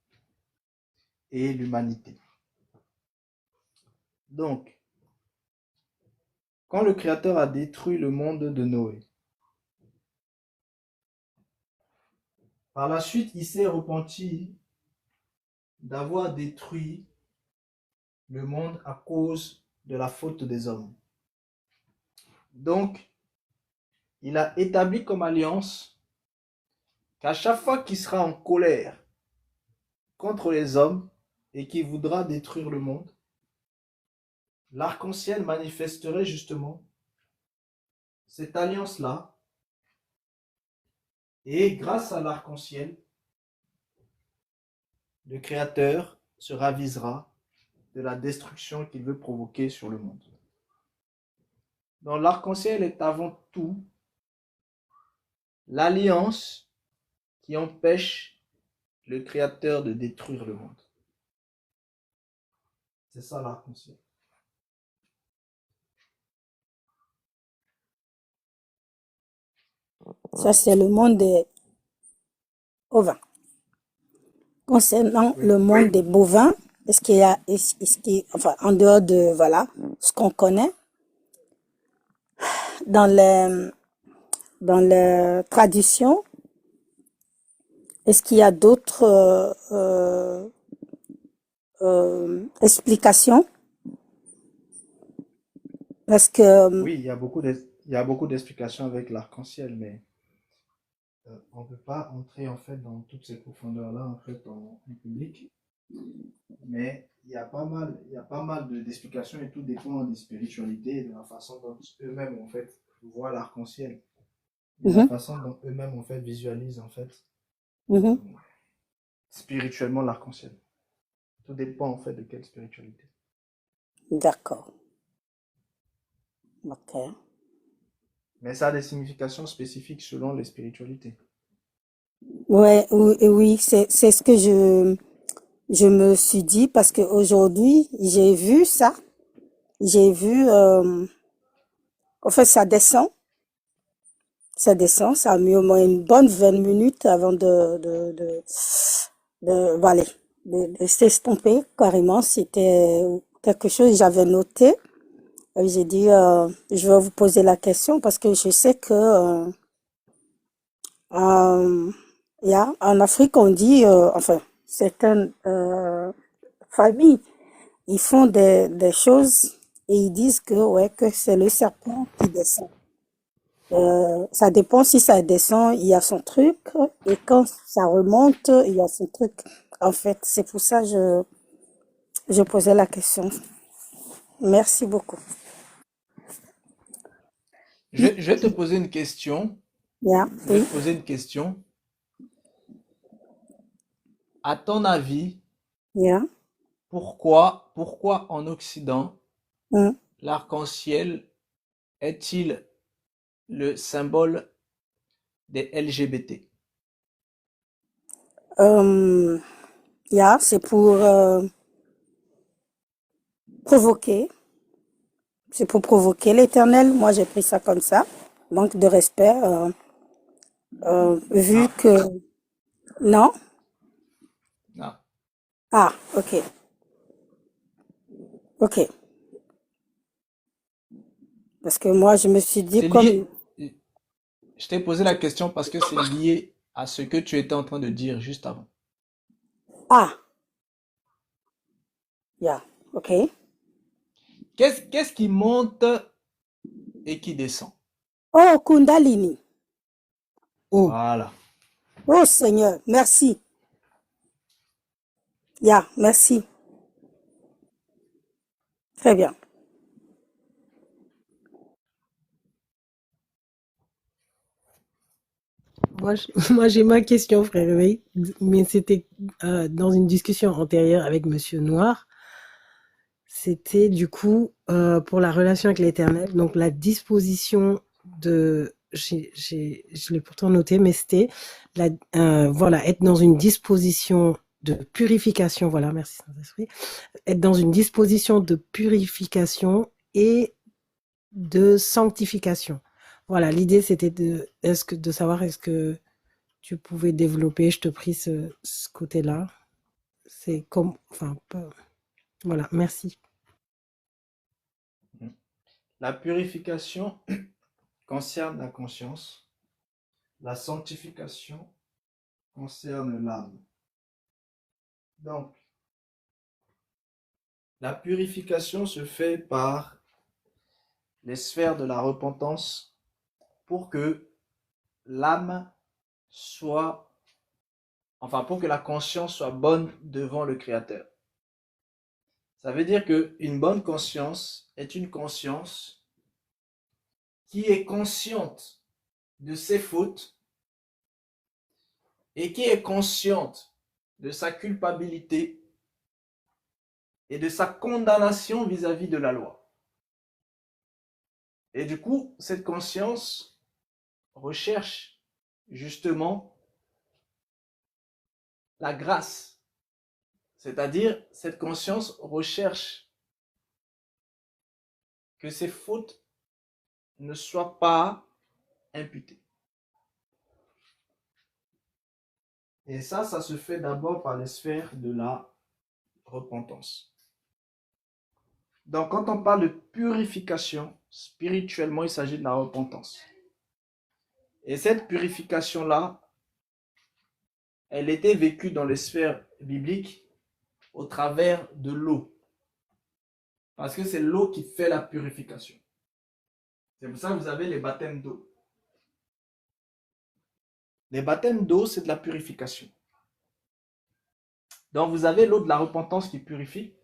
et l'humanité. Donc, quand le Créateur a détruit le monde de Noé, par la suite, il s'est repenti d'avoir détruit le monde à cause de la faute des hommes. Donc, il a établi comme alliance qu'à chaque fois qu'il sera en colère contre les hommes et qu'il voudra détruire le monde, l'arc-en-ciel manifesterait justement cette alliance-là. Et grâce à l'arc-en-ciel, le Créateur se ravisera de la destruction qu'il veut provoquer sur le monde. Donc l'arc-en-ciel est avant tout l'alliance qui empêche le Créateur de détruire le monde. C'est ça l'arc-en-ciel. Ça, c'est le monde des ovins. Concernant Oui. le monde des bovins, est-ce qu'il y a, enfin, en dehors de, voilà, ce qu'on connaît, dans les traditions, est-ce qu'il y a d'autres explications? Parce que, Oui, il y a beaucoup d'explications avec l'arc-en-ciel, mais on ne peut pas entrer en fait dans toutes ces profondeurs-là en fait en public. Mais il y a pas mal d'explications et tout dépend des spiritualités et de la façon dont eux-mêmes en fait voient l'arc-en-ciel, de la mhm, façon dont eux-mêmes en fait visualisent en fait mhm, spirituellement l'arc-en-ciel. Tout dépend en fait de quelle spiritualité. d'accord. Ok. Mais ça a des significations spécifiques selon les spiritualités. Ouais, oui, oui, c'est ce que je me suis dit parce que aujourd'hui, j'ai vu ça. J'ai vu, en fait, ça a mis au moins une bonne 20 minutes avant voilà, de s'estomper carrément. C'était quelque chose que j'avais noté. Et j'ai dit, je vais vous poser la question parce que je sais que, euh, en Afrique, on dit, enfin, certaines familles, ils font des choses et ils disent que, ouais, que c'est le serpent qui descend. Ça dépend si ça descend, il y a son truc, et quand ça remonte, il y a son truc. En fait, c'est pour ça que je posais la question. Merci beaucoup. Je vais te poser une question. Yeah, Je vais oui, te poser une question. À ton avis, yeah. pourquoi en Occident, Mm. l'arc-en-ciel est-il le symbole des LGBT? Euh, yeah, c'est pour provoquer. C'est pour provoquer l'Éternel. Moi, j'ai pris ça comme ça. Manque de respect. Vu Non, que... Non? non. Ah, ok. Ok. Parce que moi, je me suis dit C'est comme... lié. Je t'ai posé la question parce que c'est lié à ce que tu étais en train de dire juste avant. Ah, yeah, ok. Qu'est-ce qui monte et qui descend? Oh, Kundalini. Mm. Voilà. Oh, Seigneur, merci. Yeah, merci. Très bien. Moi, j'ai ma question, frère, oui, mais c'était dans une discussion antérieure avec Monsieur Noir. C'était du coup pour la relation avec l'Éternel, donc la disposition de, je l'ai pourtant noté, mais c'était voilà, être dans une disposition de purification. Voilà, merci Saint-Esprit. Être dans une disposition de purification et de sanctification. Voilà, l'idée c'était de savoir est-ce que tu pouvais développer, je te prie ce côté-là. C'est comme, enfin, voilà, merci. La purification concerne la conscience. La sanctification concerne l'âme. Donc, la purification se fait par les sphères de la repentance pour que l'âme soit, enfin pour que la conscience soit bonne devant le Créateur. Ça veut dire qu'une bonne conscience est une conscience qui est consciente de ses fautes et qui est consciente de sa culpabilité et de sa condamnation vis-à-vis de la loi. Et du coup, cette conscience recherche justement la grâce. C'est-à-dire, cette conscience recherche que ses fautes ne soient pas imputées. Et ça se fait d'abord par les sphères de la repentance. Donc, quand on parle de purification, spirituellement, il s'agit de la repentance. Et cette purification-là, elle était vécue dans les sphères bibliques au travers de l'eau. Parce que c'est l'eau qui fait la purification. C'est pour ça que vous avez les baptêmes d'eau. Les baptêmes d'eau, c'est de la purification. Donc vous avez l'eau de la repentance qui purifie.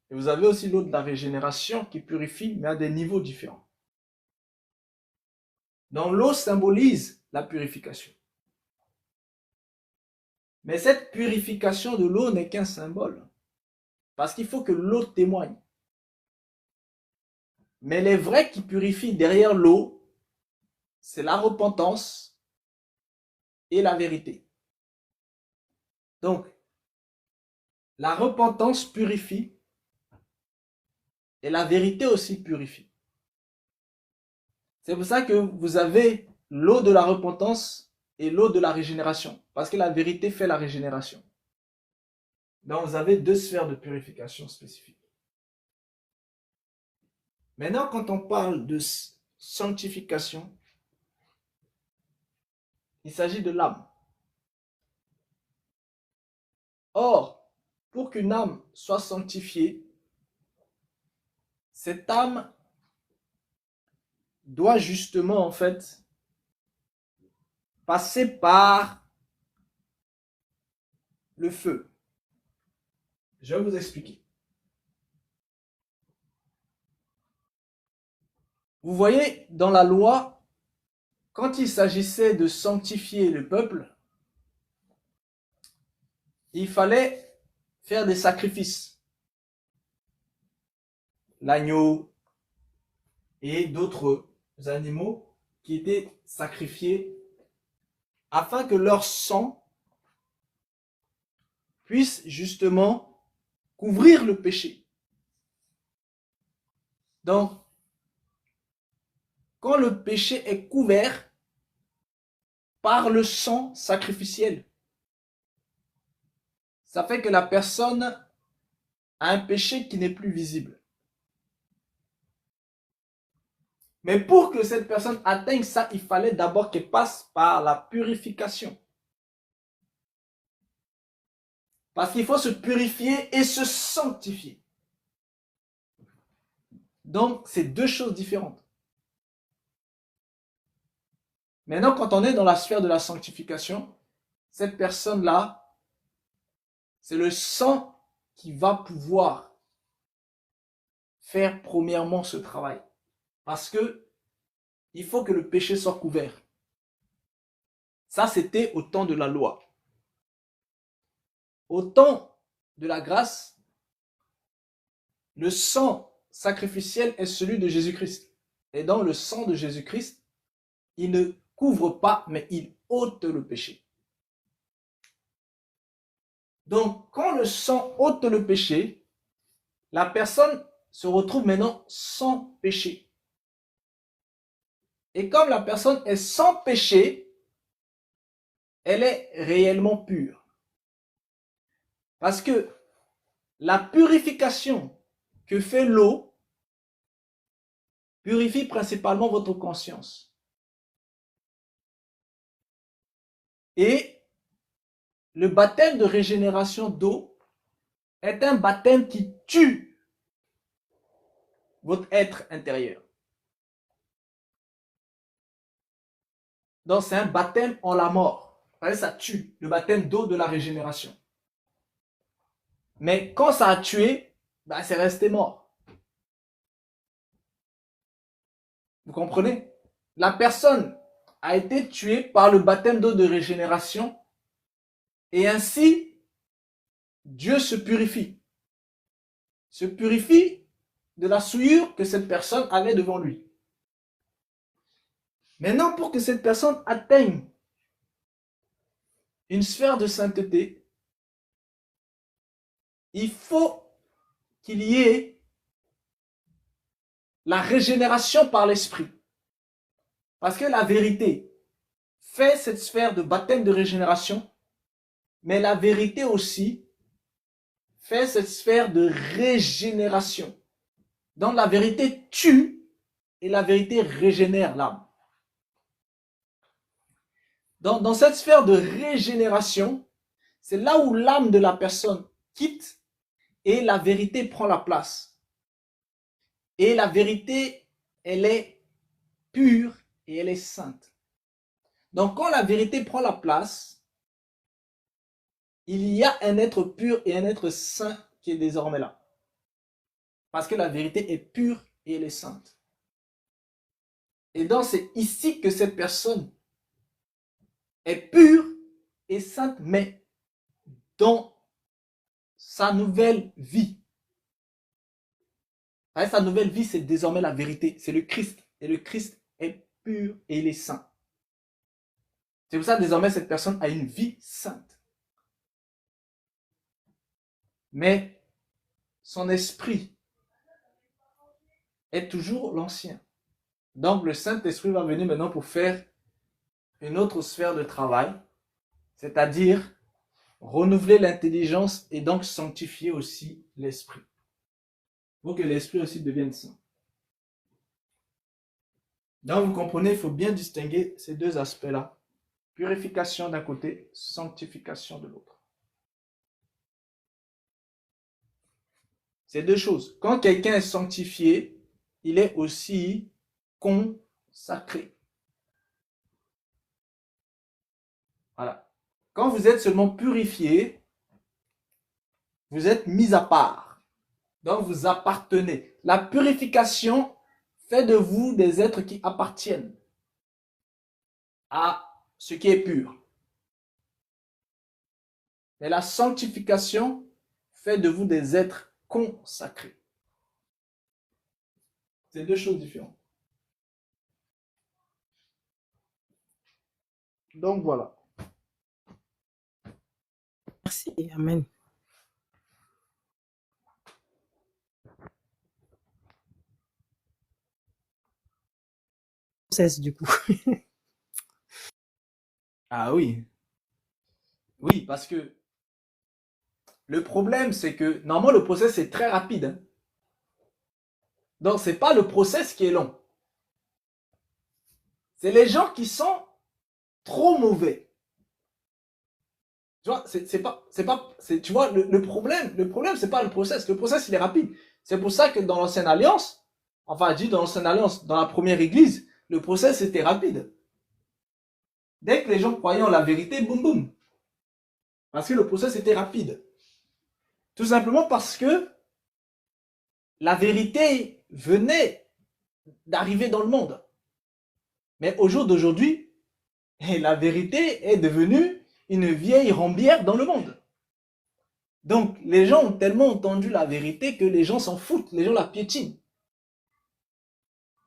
Et vous avez aussi l'eau de la régénération qui purifie, mais à des niveaux différents. Donc l'eau symbolise la purification. Mais cette purification de l'eau n'est qu'un symbole. Parce qu'il faut que l'eau témoigne. Mais les vrais qui purifient derrière l'eau, c'est la repentance et la vérité. Donc, la repentance purifie et la vérité aussi purifie. C'est pour ça que vous avez l'eau de la repentance et l'eau de la régénération. Parce que la vérité fait la régénération. Donc, vous avez deux sphères de purification spécifiques. Maintenant, quand on parle de sanctification, il s'agit de l'âme. Or, pour qu'une âme soit sanctifiée, cette âme doit justement, en fait, passer par le feu. Je vais vous expliquer. Vous voyez, dans la loi, quand il s'agissait de sanctifier le peuple, il fallait faire des sacrifices. L'agneau et d'autres animaux qui étaient sacrifiés afin que leur sang puisse justement couvrir le péché. Donc, quand le péché est couvert par le sang sacrificiel, ça fait que la personne a un péché qui n'est plus visible. Mais pour que cette personne atteigne ça, il fallait d'abord qu'elle passe par la purification. Parce qu'il faut se purifier et se sanctifier. Donc, c'est deux choses différentes. Maintenant, quand on est dans la sphère de la sanctification, cette personne-là, c'est le sang qui va pouvoir faire premièrement ce travail. Parce que il faut que le péché soit couvert. Ça, c'était au temps de la loi. Au temps de la grâce, le sang sacrificiel est celui de Jésus-Christ. Et dans le sang de Jésus-Christ, il ne couvre pas, mais il ôte le péché. Donc, quand le sang ôte le péché, la personne se retrouve maintenant sans péché. Et comme la personne est sans péché, elle est réellement pure. Parce que la purification que fait l'eau purifie principalement votre conscience. Et le baptême de régénération d'eau est un baptême qui tue votre être intérieur. Donc c'est un baptême en la mort. Ça tue, le baptême d'eau de la régénération. Mais quand ça a tué, bah, c'est resté mort. Vous comprenez? La personne a été tuée par le baptême d'eau de régénération et ainsi, Dieu se purifie. Se purifie de la souillure que cette personne avait devant lui. Maintenant, pour que cette personne atteigne une sphère de sainteté, il faut qu'il y ait la régénération par l'esprit. Parce que la vérité fait cette sphère de baptême de régénération, mais la vérité aussi fait cette sphère de régénération. Donc la vérité tue et la vérité régénère l'âme. Dans cette sphère de régénération, c'est là où l'âme de la personne quitte et la vérité prend la place. Et la vérité, elle est pure et elle est sainte. Donc quand la vérité prend la place, il y a un être pur et un être saint qui est désormais là. Parce que la vérité est pure et elle est sainte. Et donc c'est ici que cette personne est pure et sainte, mais dans sa nouvelle vie. Sa nouvelle vie, c'est désormais la vérité, c'est le Christ. Et le Christ est pur et il est saint. C'est pour ça que désormais cette personne a une vie sainte. Mais son esprit est toujours l'ancien. Donc le Saint-Esprit va venir maintenant pour faire une autre sphère de travail, c'est-à-dire renouveler l'intelligence et donc sanctifier aussi l'esprit. Pour que l'esprit aussi devienne saint. Donc vous comprenez, il faut bien distinguer ces deux aspects-là. Purification d'un côté, sanctification de l'autre. C'est deux choses. Quand quelqu'un est sanctifié, il est aussi consacré. Voilà. Quand vous êtes seulement purifié, vous êtes mis à part. Donc vous appartenez. La purification fait de vous des êtres qui appartiennent à ce qui est pur. Mais la sanctification fait de vous des êtres consacrés. C'est deux choses différentes. Donc voilà. Merci, Amen. Du coup. Ah oui. Oui, parce que le problème, c'est que normalement, le process est très rapide. Hein. Donc, ce n'est pas le process qui est long. C'est les gens qui sont trop mauvais. Tu vois, tu vois, le problème, c'est pas le process. Le process, il est rapide. C'est pour ça que dans l'ancienne alliance, enfin, je dis dans l'ancienne alliance, dans la première église, le process était rapide. Dès que les gens croyaient en la vérité, boum boum. Parce que le process était rapide. Tout simplement parce que la vérité venait d'arriver dans le monde. Mais au jour d'aujourd'hui, la vérité est devenue une vieille rambière dans le monde. Donc, les gens ont tellement entendu la vérité que les gens s'en foutent, les gens la piétinent.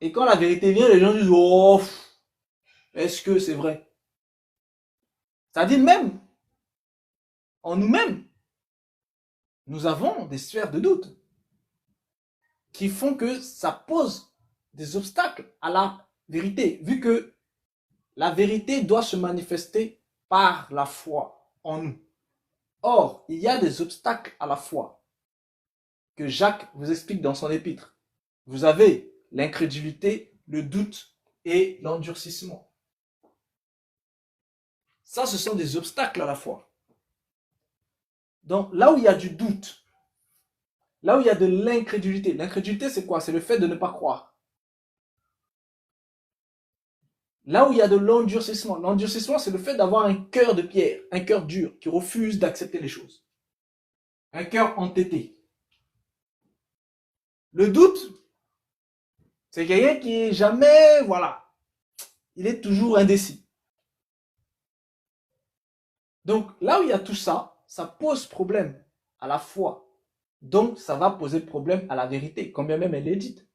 Et quand la vérité vient, les gens disent « Oh, est-ce que c'est vrai ?» Ça dit même, en nous-mêmes, nous avons des sphères de doute qui font que ça pose des obstacles à la vérité, vu que la vérité doit se manifester par la foi en nous. Or, il y a des obstacles à la foi que Jacques vous explique dans son épître. Vous avez l'incrédulité, le doute et l'endurcissement. Ça, ce sont des obstacles à la foi. Donc, là où il y a du doute, là où il y a de l'incrédulité, l'incrédulité c'est quoi? C'est le fait de ne pas croire. Là où il y a de l'endurcissement c'est le fait d'avoir un cœur de pierre, un cœur dur, qui refuse d'accepter les choses. Un cœur entêté. Le doute, c'est quelqu'un qui est jamais, voilà, il est toujours indécis. Donc là où il y a tout ça, ça pose problème à la foi. Donc ça va poser problème à la vérité, quand bien même elle est dite.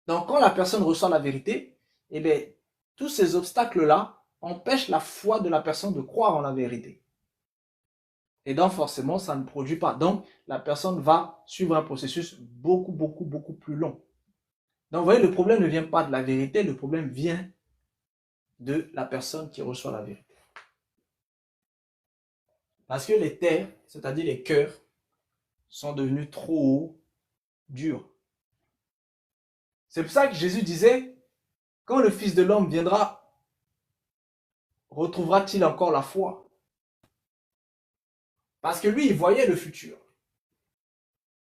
Donc quand la personne reçoit la vérité, eh bien, tous ces obstacles-là empêchent la foi de la personne de croire en la vérité. Et donc forcément, ça ne produit pas. Donc la personne va suivre un processus beaucoup plus long. Donc vous voyez, le problème ne vient pas de la vérité, le problème vient de la personne qui reçoit la vérité. Parce que les terres, c'est-à-dire les cœurs, sont devenus trop hauts, durs. C'est pour ça que Jésus disait, quand le Fils de l'homme viendra, retrouvera-t-il encore la foi? Parce que lui, il voyait le futur.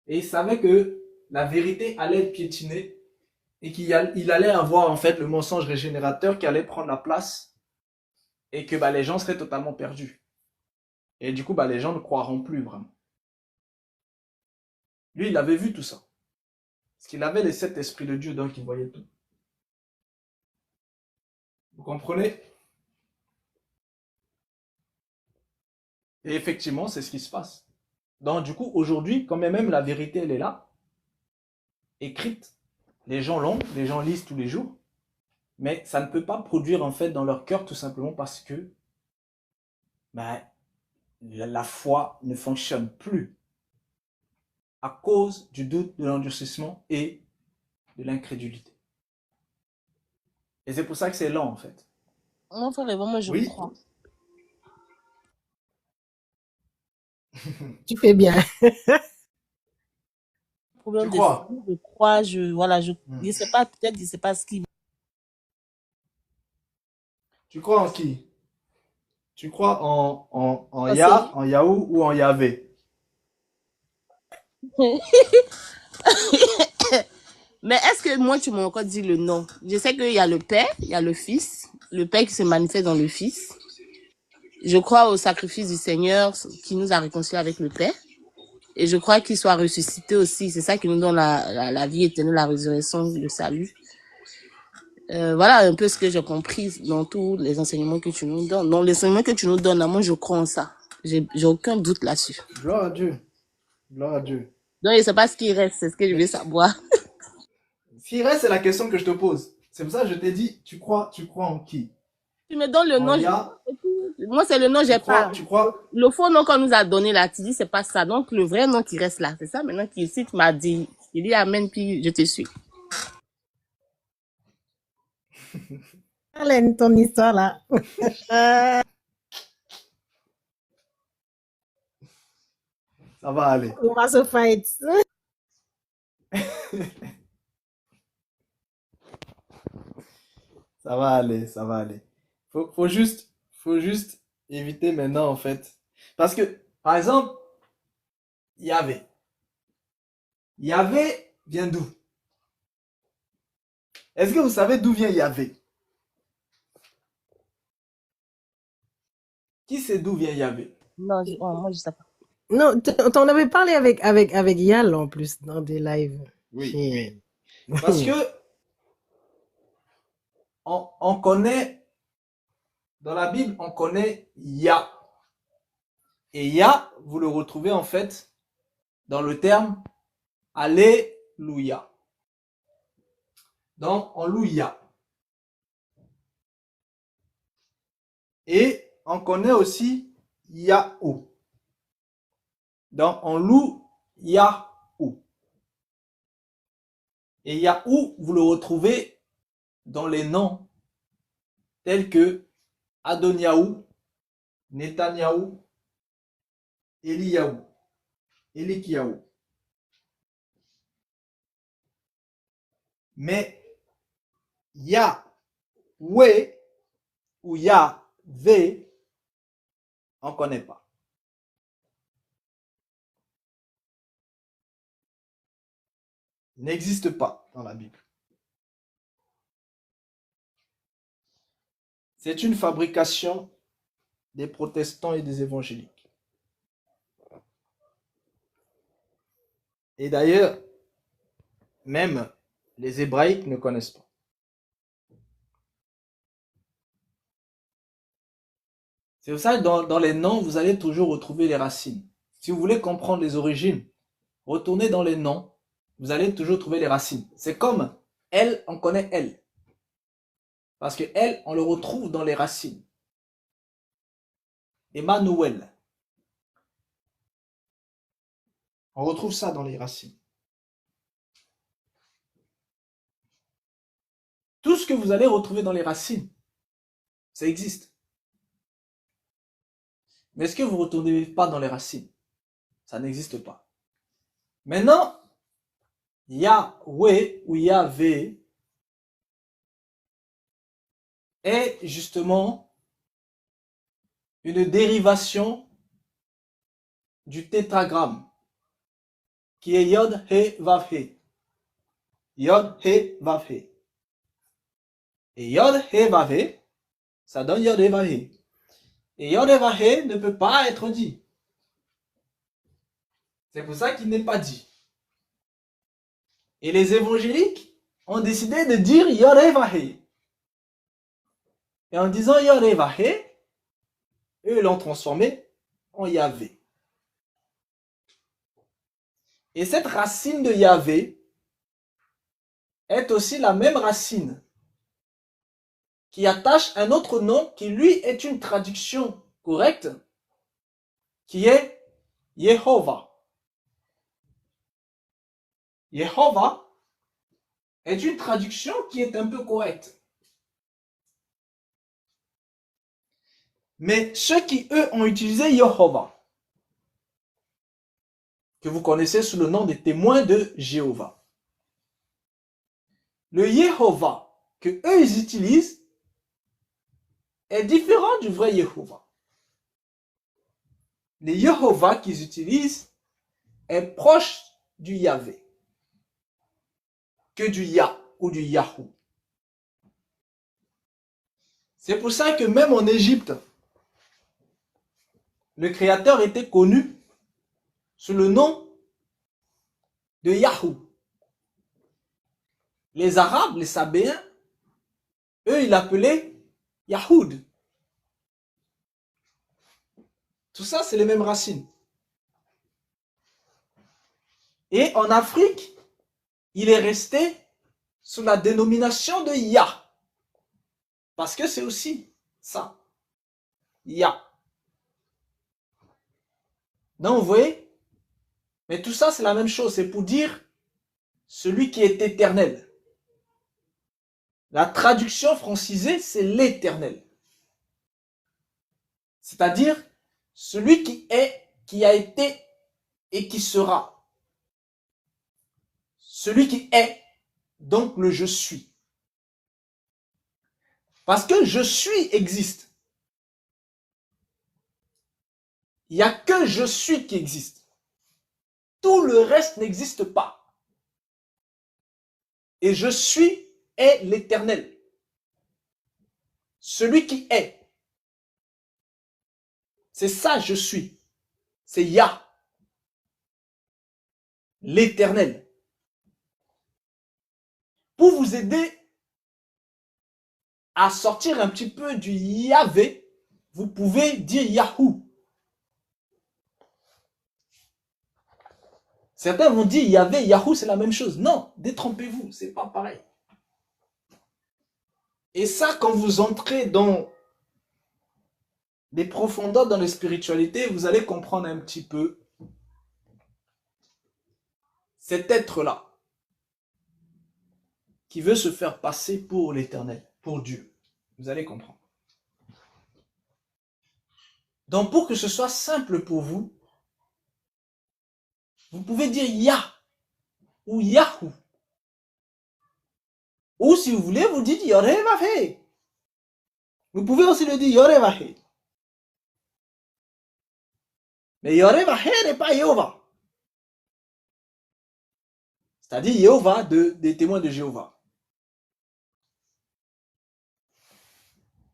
Et il savait que la vérité allait être piétinée et qu'il allait avoir en fait le mensonge régénérateur qui allait prendre la place et que les gens seraient totalement perdus. Et du coup, les gens ne croiront plus vraiment. Lui, il avait vu tout ça. Parce qu'il avait les 7 esprits de Dieu, donc il voyait tout. Vous comprenez? Et effectivement, c'est ce qui se passe. Donc du coup, aujourd'hui, quand même la vérité, elle est là, écrite. Les gens l'ont, les gens lisent tous les jours. Mais ça ne peut pas produire en fait dans leur cœur tout simplement parce que la foi ne fonctionne plus à cause du doute, de l'endurcissement et de l'incrédulité. Et c'est pour ça que c'est lent en fait. Moi, vraiment, moi, je Oui. crois. Tu fais bien. Problème Tu crois? je crois, je sais pas, peut-être je sais pas ce qui. Tu crois en qui? Tu crois en Ya, en Yahou ou en Yahvé? Mais est-ce que moi, tu m'as encore dit le nom? Je sais qu'il y a le Père, il y a le Fils, le Père qui se manifeste dans le Fils. Je crois au sacrifice du Seigneur qui nous a réconciliés avec le Père. Et je crois qu'il soit ressuscité aussi. C'est ça qui nous donne la vie éternelle, la résurrection, le salut. Voilà un peu ce que j'ai compris dans tous les enseignements que tu nous donnes. Dans les enseignements que tu nous donnes, moi, je crois en ça. J'ai aucun doute là-dessus. Gloire à Dieu. Gloire à Dieu. Donc, je ne sais pas ce qui reste, c'est ce que je veux savoir. Ce qui reste, c'est la question que je te pose. C'est pour ça que je t'ai dit, tu crois en qui? Tu me donnes le nom. Moi, c'est le nom, j'ai pas. Tu crois? Le faux nom qu'on nous a donné là, tu dis, c'est pas ça. Donc, le vrai nom qui reste là, c'est ça maintenant qui, si tu m'as dit, il dit Amen, puis je te suis. Arlène, ton histoire là. Ça va aller. On va se fight. Ça va aller, ça va aller. Faut juste éviter maintenant en fait. Parce que, par exemple, Yahvé. Yahvé vient d'où? Est-ce que vous savez d'où vient Yahvé? Qui sait d'où vient Yahvé? Non, moi, je sais pas. Non, t'en avais parlé avec Yal en plus dans des lives. Oui. Parce que on connaît, dans la Bible, on connaît Yah. Et Yah, vous le retrouvez en fait dans le terme Alléluia. Donc, on loue Yah. Et on connaît aussi Yahou. Donc, on loue Yahou. Et Yahou, vous le retrouvez dans les noms tels que Adoniaou, Netanyahou, Eliyahu, Elikiyahu. Mais Yahweh ou Yahvé, on ne connaît pas. Il n'existe pas dans la Bible. C'est une fabrication des protestants et des évangéliques. Et d'ailleurs, même les Hébraïques ne connaissent pas. C'est pour ça que dans les noms, vous allez toujours retrouver les racines. Si vous voulez comprendre les origines, retournez dans les noms, vous allez toujours trouver les racines. C'est comme elle, on connaît elle. Parce que elle, on le retrouve dans les racines. Emmanuel. On retrouve ça dans les racines. Tout ce que vous allez retrouver dans les racines, ça existe. Mais est-ce que vous ne retournez pas dans les racines? Ça n'existe pas. Maintenant, Yahweh ou Yahvé est justement une dérivation du tétragramme qui est Yod He Vav He. Yod He Vav He. Et Yod He Vav He, ça donne Yod He Vav He. Et Yod He Vav He ne peut pas être dit. C'est pour ça qu'il n'est pas dit. Et les évangéliques ont décidé de dire Yod He Vav He. Et en disant Yod He Vav He, eux l'ont transformé en Yahvé. Et cette racine de Yahvé est aussi la même racine qui attache un autre nom qui lui est une traduction correcte, qui est Yehovah. Yehovah est une traduction qui est un peu correcte. Mais ceux qui, eux, ont utilisé Yehovah, que vous connaissez sous le nom des témoins de Jéhovah. Le Yehovah que eux ils utilisent est différent du vrai Yehovah. Le Yehovah qu'ils utilisent est proche du Yahvé que du Yah ou du Yahou. C'est pour ça que même en Égypte, le Créateur était connu sous le nom de Yahou. Les Arabes, les Sabéens, eux, ils l'appelaient Yahoud. Tout ça, c'est les mêmes racines. Et en Afrique, il est resté sous la dénomination de Yah. Parce que c'est aussi ça. Yah. Donc, vous voyez? Mais tout ça, c'est la même chose. C'est pour dire celui qui est éternel. La traduction francisée, c'est l'éternel. C'est-à-dire celui qui est, qui a été et qui sera. Celui qui est, donc le je suis. Parce que je suis existe. Il n'y a que je suis qui existe. Tout le reste n'existe pas. Et je suis est l'éternel. Celui qui est. C'est ça je suis. C'est Yah. L'éternel. Pour vous aider à sortir un petit peu du Yahvé, vous pouvez dire Yahou. Certains vont dire Yahvé, Yahou, c'est la même chose. Non, détrompez-vous, c'est pas pareil. Et ça, quand vous entrez dans des profondeurs dans la spiritualité, vous allez comprendre un petit peu cet être-là qui veut se faire passer pour l'éternel, pour Dieu. Vous allez comprendre. Donc, pour que ce soit simple pour vous, vous pouvez dire Yah ou Yahou. Ou si vous voulez, vous dites Yorevahe. Vous pouvez aussi le dire Yorevahe. Mais Yorevahe n'est pas Jéhovah. C'est-à-dire Jéhovah des témoins de Jéhovah.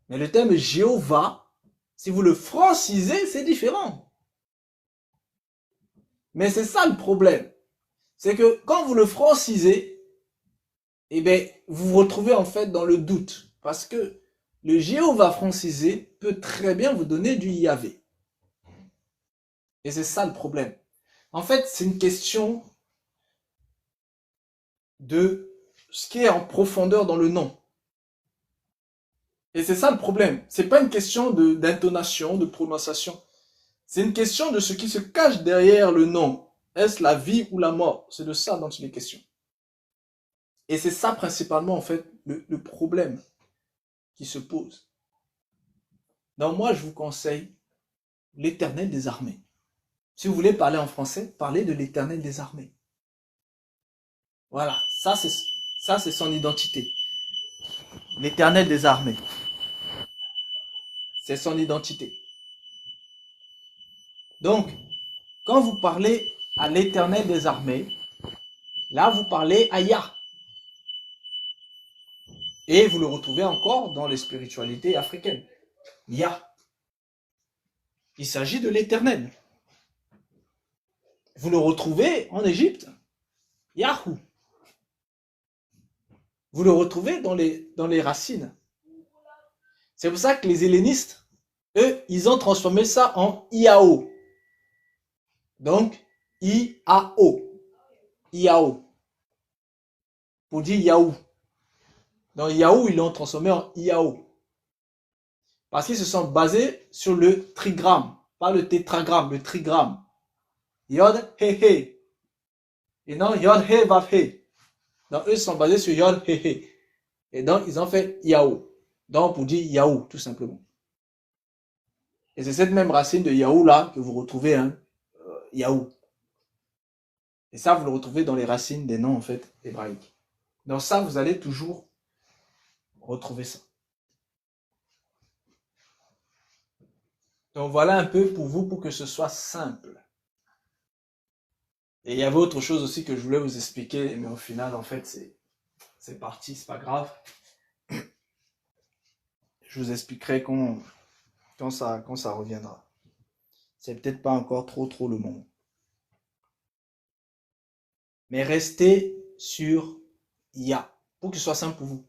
Mais le terme Jéhovah, si vous le francisez, c'est différent. Mais c'est ça le problème. C'est que quand vous le francisez, eh bien, vous vous retrouvez en fait dans le doute. Parce que le Jéhovah francisé peut très bien vous donner du Yahvé. Et c'est ça le problème. En fait, c'est une question de ce qui est en profondeur dans le nom. Et c'est ça le problème. C'est pas une question d'intonation, de prononciation. C'est une question de ce qui se cache derrière le nom. Est-ce la vie ou la mort? C'est de ça dont il est question. Et c'est ça principalement en fait le problème qui se pose. Donc moi je vous conseille l'Éternel des armées. Si vous voulez parler en français, parlez de l'Éternel des armées. Voilà, ça c'est son identité. L'Éternel des armées. C'est son identité. Donc, quand vous parlez à l'Éternel des armées, là vous parlez à Yah. Et vous le retrouvez encore dans les spiritualités africaines. Yah. Il s'agit de l'Éternel. Vous le retrouvez en Égypte. Yahou. Vous le retrouvez dans les racines. C'est pour ça que les hellénistes, eux, ils ont transformé ça en Iao. Donc, I-A-O. Iao. Pour dire Yahou. Donc, Yahou, ils l'ont transformé en Iao. Parce qu'ils se sont basés sur le trigramme. Pas le tétragramme, le trigramme. Yod, he, he. Et non, Yod, he, vav, he. Donc, eux sont basés sur Yod, he, he. Et donc, ils ont fait Yahou. Donc, pour dire Yahou, tout simplement. Et c'est cette même racine de Yahou là que vous retrouvez, hein, Yahou. Et ça, vous le retrouvez dans les racines des noms, en fait, hébraïques. Donc ça, vous allez toujours retrouver ça. Donc voilà un peu pour vous, pour que ce soit simple. Et il y avait autre chose aussi que je voulais vous expliquer, mais au final, en fait, c'est parti, c'est pas grave. Je vous expliquerai quand ça reviendra. C'est peut-être pas encore trop le moment. Mais restez sur Yah, pour que ce soit simple pour vous.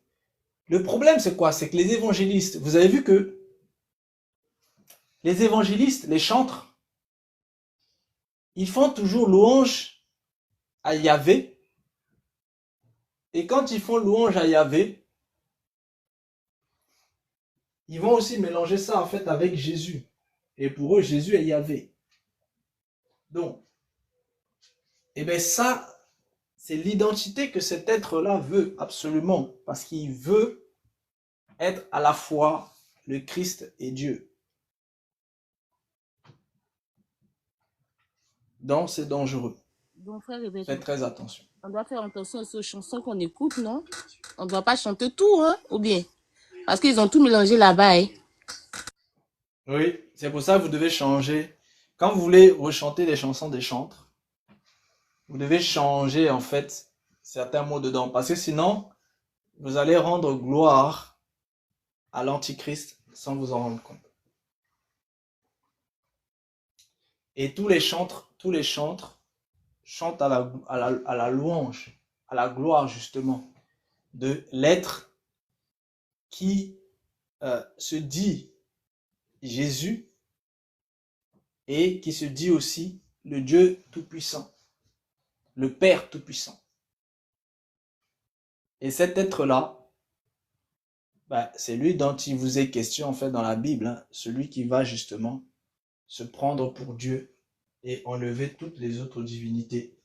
Le problème, c'est quoi? C'est que les évangélistes, vous avez vu que les évangélistes, les chantres, ils font toujours louange à Yahvé. Et quand ils font louange à Yahvé, ils vont aussi mélanger ça en fait avec Jésus. Et pour eux, Jésus est Yahvé. Donc, et bien ça, c'est l'identité que cet être-là veut absolument. Parce qu'il veut être à la fois le Christ et Dieu. Donc, c'est dangereux. Donc, frère, faites très attention. On doit faire attention aux chansons qu'on écoute, non? On ne doit pas chanter tout, hein? Ou bien? Parce qu'ils ont tout mélangé là-bas, hein? Oui, c'est pour ça que vous devez changer. Quand vous voulez rechanter les chansons des chantres, vous devez changer en fait certains mots dedans. Parce que sinon, vous allez rendre gloire à l'Antichrist sans vous en rendre compte. Et tous les chantres chantent à la louange, à la gloire justement de l'être qui se dit Jésus et qui se dit aussi le Dieu Tout-Puissant, le Père Tout-Puissant. Et cet être-là, c'est lui dont il vous est question en fait dans la Bible, hein, celui qui va justement se prendre pour Dieu et enlever toutes les autres divinités,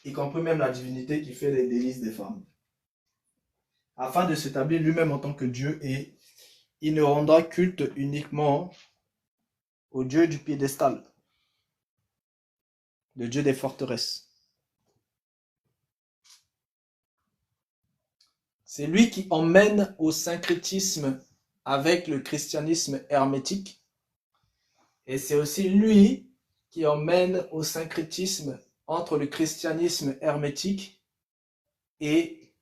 y compris même la divinité qui fait les délices des femmes, afin de s'établir lui-même en tant que Dieu, et il ne rendra culte uniquement au Dieu du piédestal, le Dieu des forteresses. C'est lui qui emmène au syncrétisme avec le christianisme hermétique, et c'est aussi lui qui emmène au syncrétisme entre le christianisme hermétique et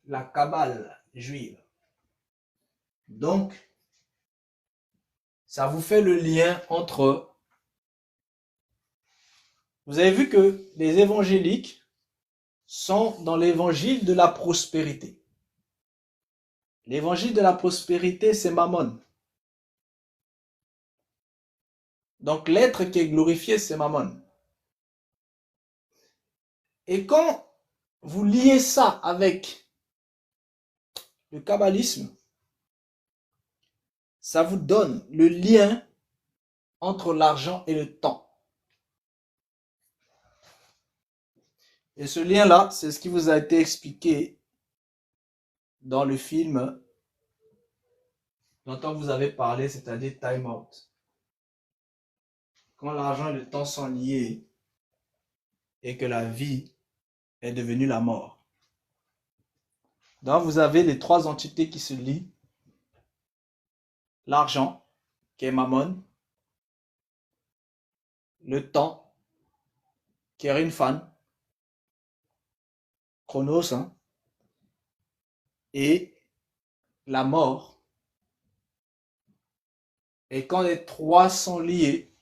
la Kabbale juive. Donc, ça vous fait le lien entre... Vous avez vu que les évangéliques, sont dans l'évangile de la prospérité. L'évangile de la prospérité, c'est Mammon. Donc l'être qui est glorifié, c'est Mammon. Et quand vous liez ça avec le kabbalisme, ça vous donne le lien entre l'argent et le temps. Et ce lien-là, c'est ce qui vous a été expliqué dans le film dont vous avez parlé, c'est-à-dire Time Out. Quand l'argent et le temps sont liés et que la vie est devenue la mort. Donc vous avez les trois entités qui se lient. L'argent, qui est Mammon. Le temps, qui est Rinfan. Chronos, hein, et la mort. Et quand les trois sont liés,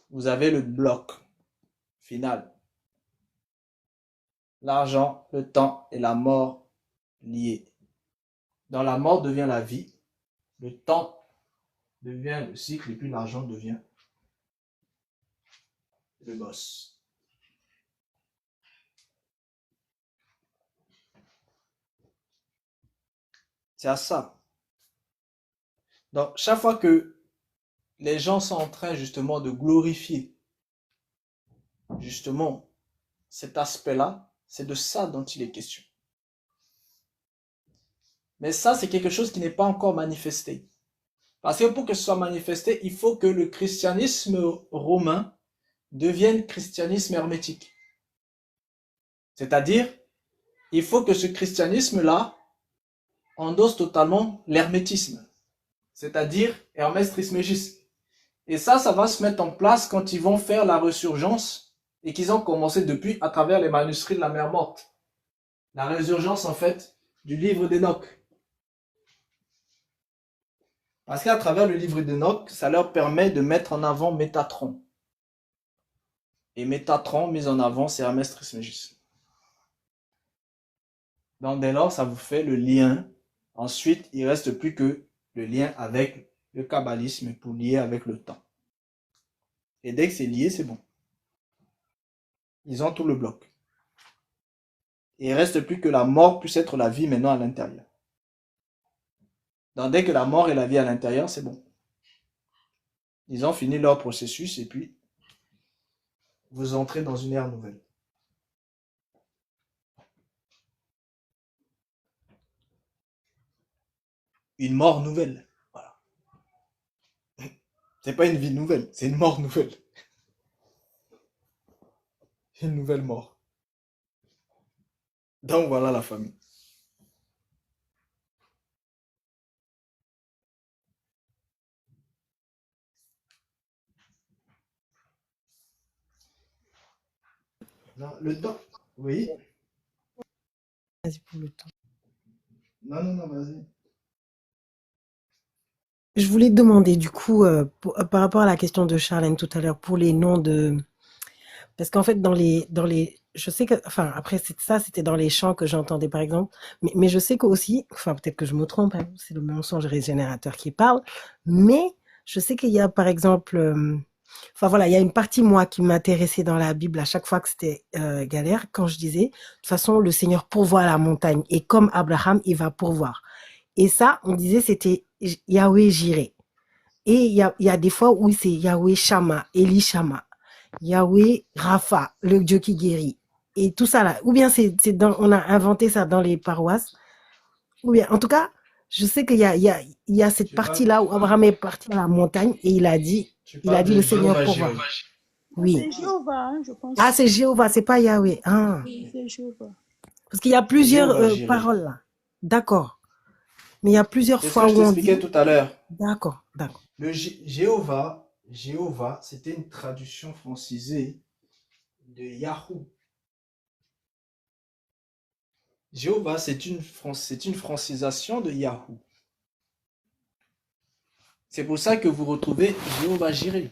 vous avez le bloc final. L'argent, le temps et la mort liés. Dans la mort devient la vie, le temps devient le cycle et puis l'argent devient le boss. C'est à ça. Donc, chaque fois que les gens sont en train justement de glorifier justement cet aspect-là, c'est de ça dont il est question. Mais ça, c'est quelque chose qui n'est pas encore manifesté. Parce que pour que ce soit manifesté, il faut que le christianisme romain devienne christianisme hermétique. C'est-à-dire, il faut que ce christianisme-là endosse totalement l'hermétisme. C'est-à-dire Hermès Trismégis. Et ça va se mettre en place quand ils vont faire la résurgence et qu'ils ont commencé depuis à travers les manuscrits de la mer morte. La résurgence, en fait, du livre d'Enoch. Parce qu'à travers le livre d'Enoch, ça leur permet de mettre en avant Métatron. Et Métatron, mis en avant, c'est Hermès Trismégis. Donc dès lors, ça vous fait le lien. Ensuite, il ne reste plus que le lien avec le kabbalisme pour lier avec le temps. Et dès que c'est lié, c'est bon. Ils ont tout le bloc. Et il ne reste plus que la mort puisse être la vie maintenant à l'intérieur. Donc dès que la mort et la vie à l'intérieur, c'est bon. Ils ont fini leur processus et puis vous entrez dans une ère nouvelle. Une mort nouvelle. Voilà. C'est pas une vie nouvelle, c'est une mort nouvelle. Une nouvelle mort. Donc voilà la famille. Non, le temps. Oui. Vas-y pour le temps. Non, vas-y. Je voulais te demander du coup, par rapport à la question de Charlène tout à l'heure, pour les noms de... Parce qu'en fait, je sais que, enfin, après, c'était dans les chants que j'entendais, par exemple, mais je sais que aussi, enfin, peut-être que je me trompe, hein, c'est le mensonge régénérateur qui parle, mais je sais qu'il y a, par exemple, enfin voilà, il y a une partie, moi, qui m'intéressait dans la Bible à chaque fois que c'était galère, quand je disais, de toute façon, le Seigneur pourvoit la montagne, et comme Abraham, il va pourvoir. Et ça, on disait, c'était Yahweh Jireh. Et il y a des fois où c'est Yahweh Shama, Eli Shama, Yahweh Rapha, le Dieu qui guérit. Et tout ça là. Ou bien on a inventé ça dans les paroisses. Ou bien, en tout cas, je sais qu'il y a cette partie-là où Abraham est parti à la montagne et il a dit le Seigneur pourvoit. Oui. C'est Jéhovah, hein, je pense. Ah, c'est Jéhovah, c'est pas Yahweh. Ah. Oui, c'est Jéhovah. Parce qu'il y a plusieurs Jéhovah, paroles là. D'accord. Mais il y a plusieurs C'est ce fois que je où on t'expliquais dit... tout à l'heure. D'accord. Le Jéhovah, c'était une traduction francisée de Yahoo. Jéhovah, c'est une francisation de Yahoo. C'est pour ça que vous retrouvez Jéhovah Jireh.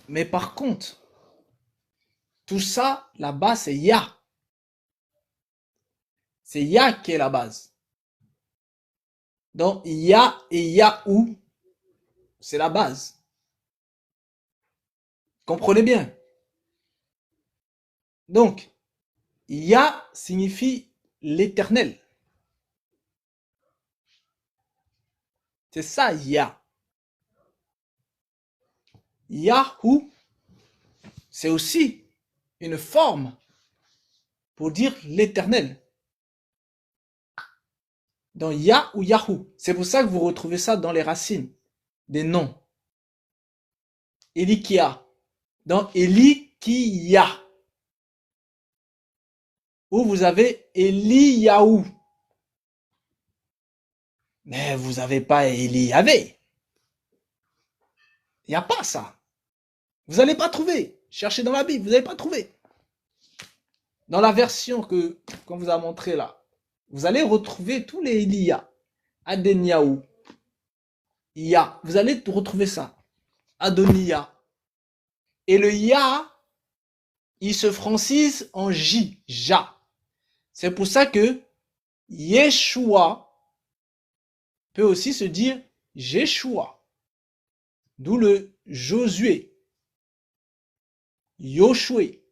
Mais par contre, tout ça, la base, c'est Yah. C'est Yah qui est la base. Donc, Yah et Yahou, c'est la base. Comprenez bien. Donc, Yah signifie l'éternel. C'est ça, Yah. Yahou, c'est aussi une forme pour dire l'éternel. Dans Yah ou Yahou. C'est pour ça que vous retrouvez ça dans les racines des noms. Elikia. Dans Elikia. Où vous avez Eliyahu. Mais vous n'avez pas Eliyavé. Il n'y a pas ça. Vous n'allez pas trouver. Cherchez dans la Bible, vous n'allez pas trouver. Dans la version qu'on vous a montré là, vous allez retrouver tous les Elia. Adeniyahu. Ya. Vous allez retrouver ça. Adonia. Et le Ya, il se francise en J. Ja. C'est pour ça que Yeshua peut aussi se dire Jeshua. D'où le Josué. Yoshua.